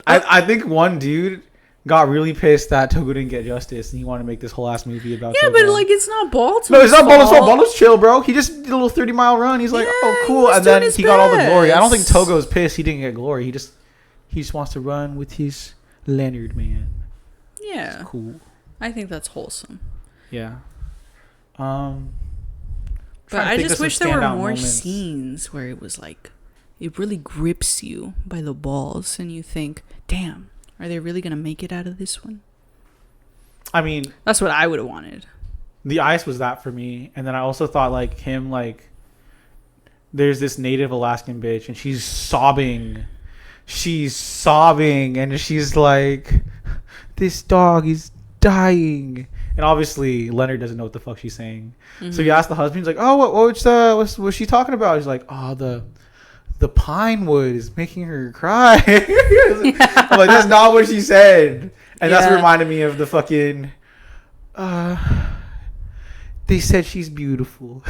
I think one dude got really pissed that Togo didn't get justice, and he wanted to make this whole ass movie about Togo. But like, it's not Balto's No, it's not Balto's fault. fault. Balto's chill, bro. He just did a little 30-mile run. He's like, oh, cool. And then he got all the glory. I don't think Togo's pissed he didn't get glory. He just wants to run with his Leonard, man. Yeah. It's cool. I think that's wholesome. Yeah. But I just wish there were more scenes where it was like, it really grips you by the balls and you think, damn, are they really going to make it out of this one? I mean, that's what I would have wanted. The ice was that for me. And then I also thought like him, like, there's this native Alaskan bitch and she's sobbing. And she's like, this dog is dying. And obviously Leonard doesn't know what the fuck she's saying. Mm-hmm. So he asked the husband, he's like, oh, what was she talking about? He's like, oh, the pine wood is making her cry. I'm like, that's not what she said. And that's what reminded me of the fucking they said she's beautiful.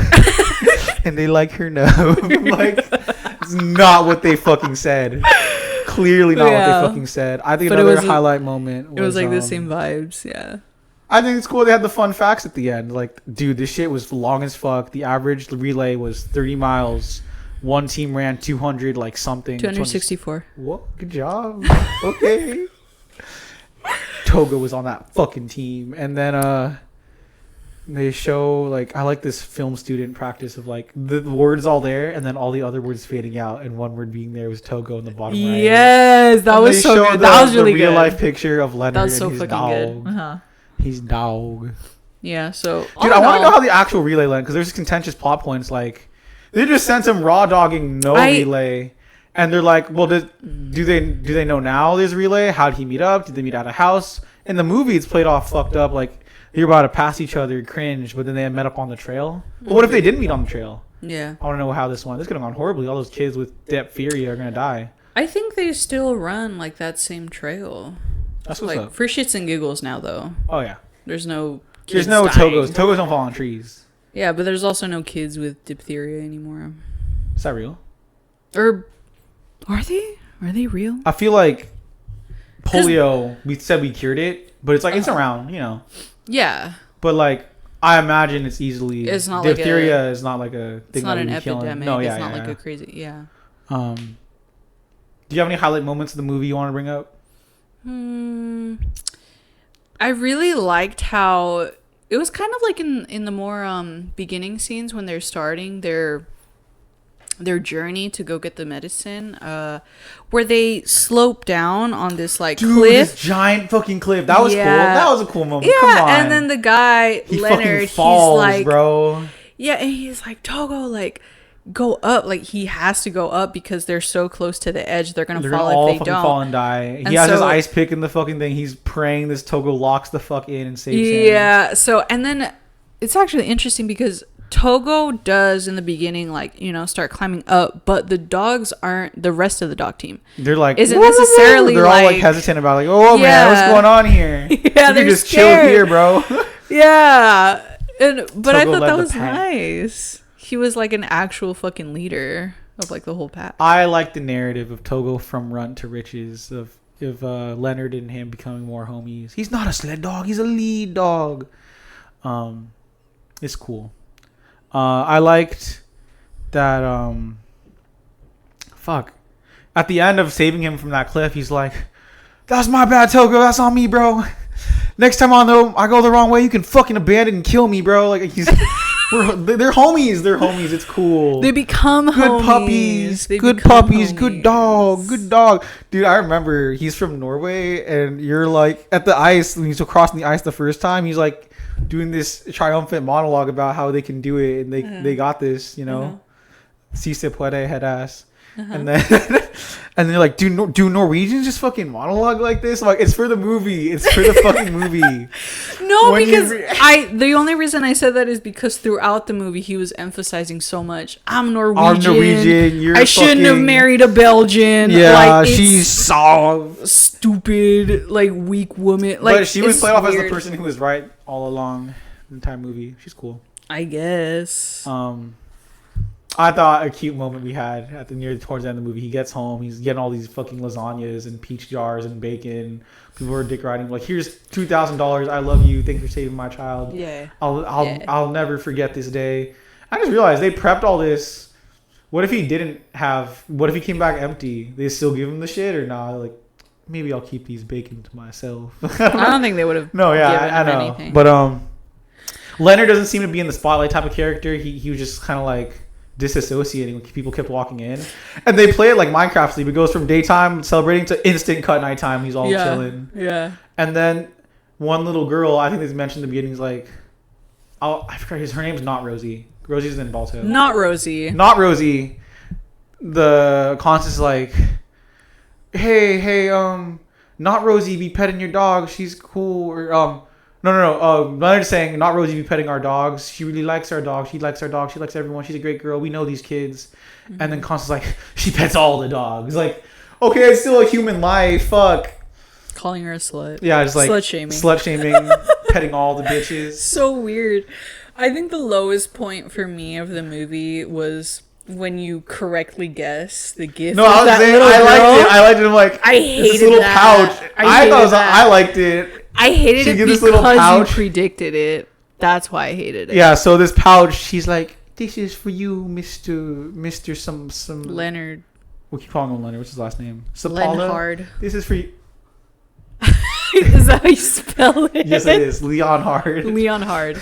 And they like her now. I'm like, it's not what they fucking said. Clearly not what they fucking said. I think another highlight moment was, it was like the same vibes. Yeah, I think it's cool they had the fun facts at the end. Like, dude, this shit was long as fuck. The average relay was 30 miles. One team ran 200 like something. 264. What? Good job. Okay. Togo was on that fucking team. And then they show like I like this film student practice of like the words all there and then all the other words fading out and one word being there was Togo in the bottom right. Yes, that was so good. That was really good. The real life picture of Leonard. That was so and his fucking dog. good. Uh-huh. He's dog. Yeah, so dude, I want to know how the actual relay went because there's contentious plot points like they just sent him raw dogging relay. And they're like, well, do they know now there's a relay? How did he meet up? Did they meet at a house? In the movie, it's played off fucked up. Like, you're about to pass each other, cringe, but then they met up on the trail. But what if they didn't meet on the trail? Yeah. I want to know how this went. This could have gone horribly. All those kids with diphtheria are going to die. I think they still run, like, that same trail. That's what's like, up. For shits and giggles now, though. Oh, yeah. There's no Togos. Togos don't fall on trees. Yeah, but there's also no kids with diphtheria anymore. Is that real? Or... Are they real? I feel like polio, we said we cured it, but it's like, it's around, you know. Yeah. But like, I imagine it's easily... It's not diphtheria like is not like a thing. It's not an epidemic. epidemic. No, it's not like a crazy... Yeah. Do you have any highlight moments of the movie you want to bring up? I really liked how... It was kind of like in the more beginning scenes when they're starting their journey to go get the medicine, where they slope down on this like cliff, this giant fucking cliff. That was cool. That was a cool moment. Yeah, come on. and then the guy he Leonard, falls, he's like, bro. Yeah, and he's like, Togo, like, go up. Like he has to go up because they're so close to the edge. They're gonna fall if they don't. Fall and die. He has his ice pick in the fucking thing. He's praying this Togo locks the fuck in and saves him. Yeah. So and then it's actually interesting because Togo does in the beginning, like, you know, start climbing up, but the dogs aren't, the rest of the dog team. They're like, isn't necessarily they're all like hesitant about like, oh man, what's going on here? Yeah, they're just chill here, bro. Yeah. But Togo I thought that was pack. Nice. He was like an actual fucking leader of like the whole pack. I like the narrative of Togo from runt to riches of Leonard and him becoming more homies. He's not a sled dog, he's a lead dog. It's cool. I liked that at the end of saving him from that cliff, he's like, that's my bad, Togo, that's on me, bro. Next time I go the wrong way, you can fucking abandon and kill me, bro. Like they're homies, it's cool. They become good homies. Puppies. They good become puppies, homies. Good dog. Dude, I remember he's from Norway and you're like at the ice, when he's crossing the ice the first time, he's like doing this triumphant monologue about how they can do it and they got this, you know. Si se puede, head ass. And then and they're like, do Norwegians just fucking monologue like this? I'm like, it's for the movie. It's for the fucking movie. No, when because the only reason I said that is because throughout the movie he was emphasizing so much. I'm Norwegian. I shouldn't have married a Belgian. Yeah, like, she's soft, stupid, like weak woman. Like, but she was played off as the person who was right all along the entire movie. She's cool, I guess. I thought a cute moment we had towards the end of the movie. He gets home, he's getting all these fucking lasagnas and peach jars and bacon. People are dick riding like, here's $2,000. I love you. Thanks for saving my child. Yeah. I'll never forget this day. I just realized they prepped all this. What if he came back empty? They still give him the shit or not? Like, maybe I'll keep these bacon to myself. I don't think they would have. No, yeah, I know. Anything. But Leonard doesn't seem to be in the spotlight type of character. He was just kind of like disassociating when people kept walking in, and they play it like Minecraft Sleep. It goes from daytime celebrating to instant cut nighttime. He's all chilling. Yeah. And then one little girl, I think they mentioned in the beginning, is like, I forgot her name's not Rosie. Rosie's in Balto. Not Rosie. The Constance is like, hey, not Rosie, be petting your dog. She's cool. Or No. Leonard's saying, not Rosie, be petting our dogs. She really likes our dog. She likes our dog. She likes everyone. She's a great girl. We know these kids. Mm-hmm. And then Constance's like, she pets all the dogs. Like, okay, it's still a human life. Fuck. Calling her a slut. Yeah, just like slut shaming, petting all the bitches. So weird. I think the lowest point for me of the movie was when you correctly guess the gift. No, I was saying I liked it. I'm like, I hated this little that. pouch. I liked it. I hated it because you predicted it. That's why I hated it. Yeah, so this pouch, she's like, this is for you, Mr. some Leonard. We'll keep calling him Leonard. What's his last name? Leonard. This is for you. Is Is that how you spell it? Yes, it is. Leon Hard. Leon Hard.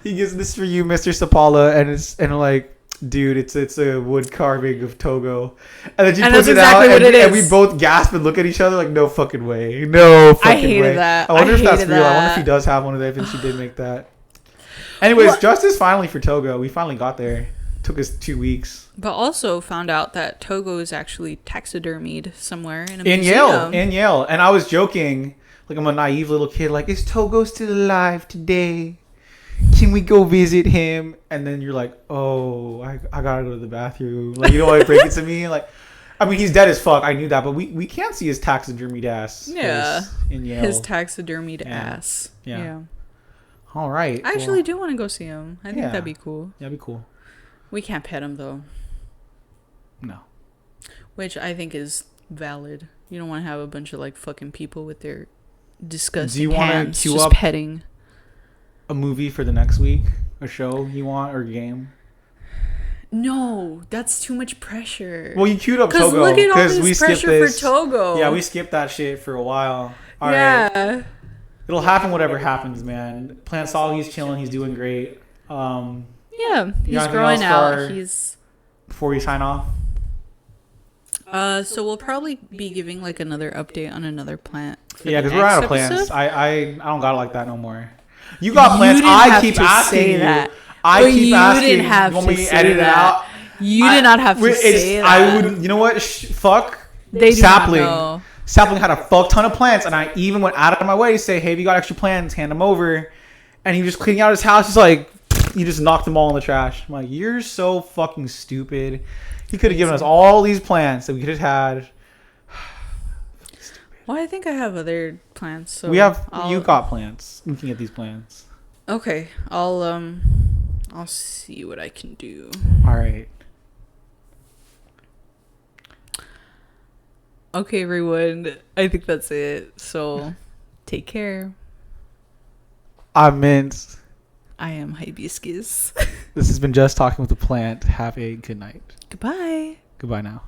He gives this for you, Mr. Sapala, and like, dude, it's a wood carving of Togo, and then she puts it exactly out, and we is. both gasp and look at each other like, no fucking way, no fucking way. I hated that. I wonder if that's real. That. I wonder if he does have one of them, and she did make that. Anyways, justice finally for Togo. We finally got there. Took us 2 weeks. But also found out that Togo is actually taxidermied somewhere in a museum. In Yale. And I was joking, like I'm a naive little kid, like, is Togo still alive today? Can we go visit him? And then you're like, oh, I gotta go to the bathroom. Like, you don't want to break it to me? Like, I mean, he's dead as fuck. I knew that, but we can't see his taxidermied ass. Yeah. In Yale. His taxidermied ass. Yeah. All right. I actually do want to go see him. I think that'd be cool. Yeah, that'd be cool. We can't pet him though. No. Which I think is valid. You don't want to have a bunch of like fucking people with their disgusting hands just up petting. A movie for the next week? A show you want or a game? No, that's too much pressure. Well, you queued up Togo. Look at all this we pressure for Togo. Yeah, we skipped that shit for a while. All right. It'll happen whatever happens, man. Plant Sol, he's chilling. He's doing great. Yeah, he's growing out. Before we sign off? So we'll probably be giving like another update on another plant. Yeah, because we're out of plants. I don't got it like that no more. You got plants. I keep asking you. That. I keep asking. Didn't have you want to me to say edit it out? You did not have to say that. I would. You know what? Fuck. They do Sapling. not know. Sapling had a fuck ton of plants, and I even went out of my way to say, "Hey, if you got extra plants, hand them over." And he was just cleaning out his house. He's like, he just knocked them all in the trash. I'm like, you're so fucking stupid. He could have given us all these plants that we could have had. Well, I think I have other plants. So you got plants. Looking at these plants. Okay, I'll see what I can do. All right. Okay, everyone. I think that's it. So, take care. I'm Mint. I am Hibiscus. This has been Just Talking with the Plant. Have a good night. Goodbye. Goodbye now.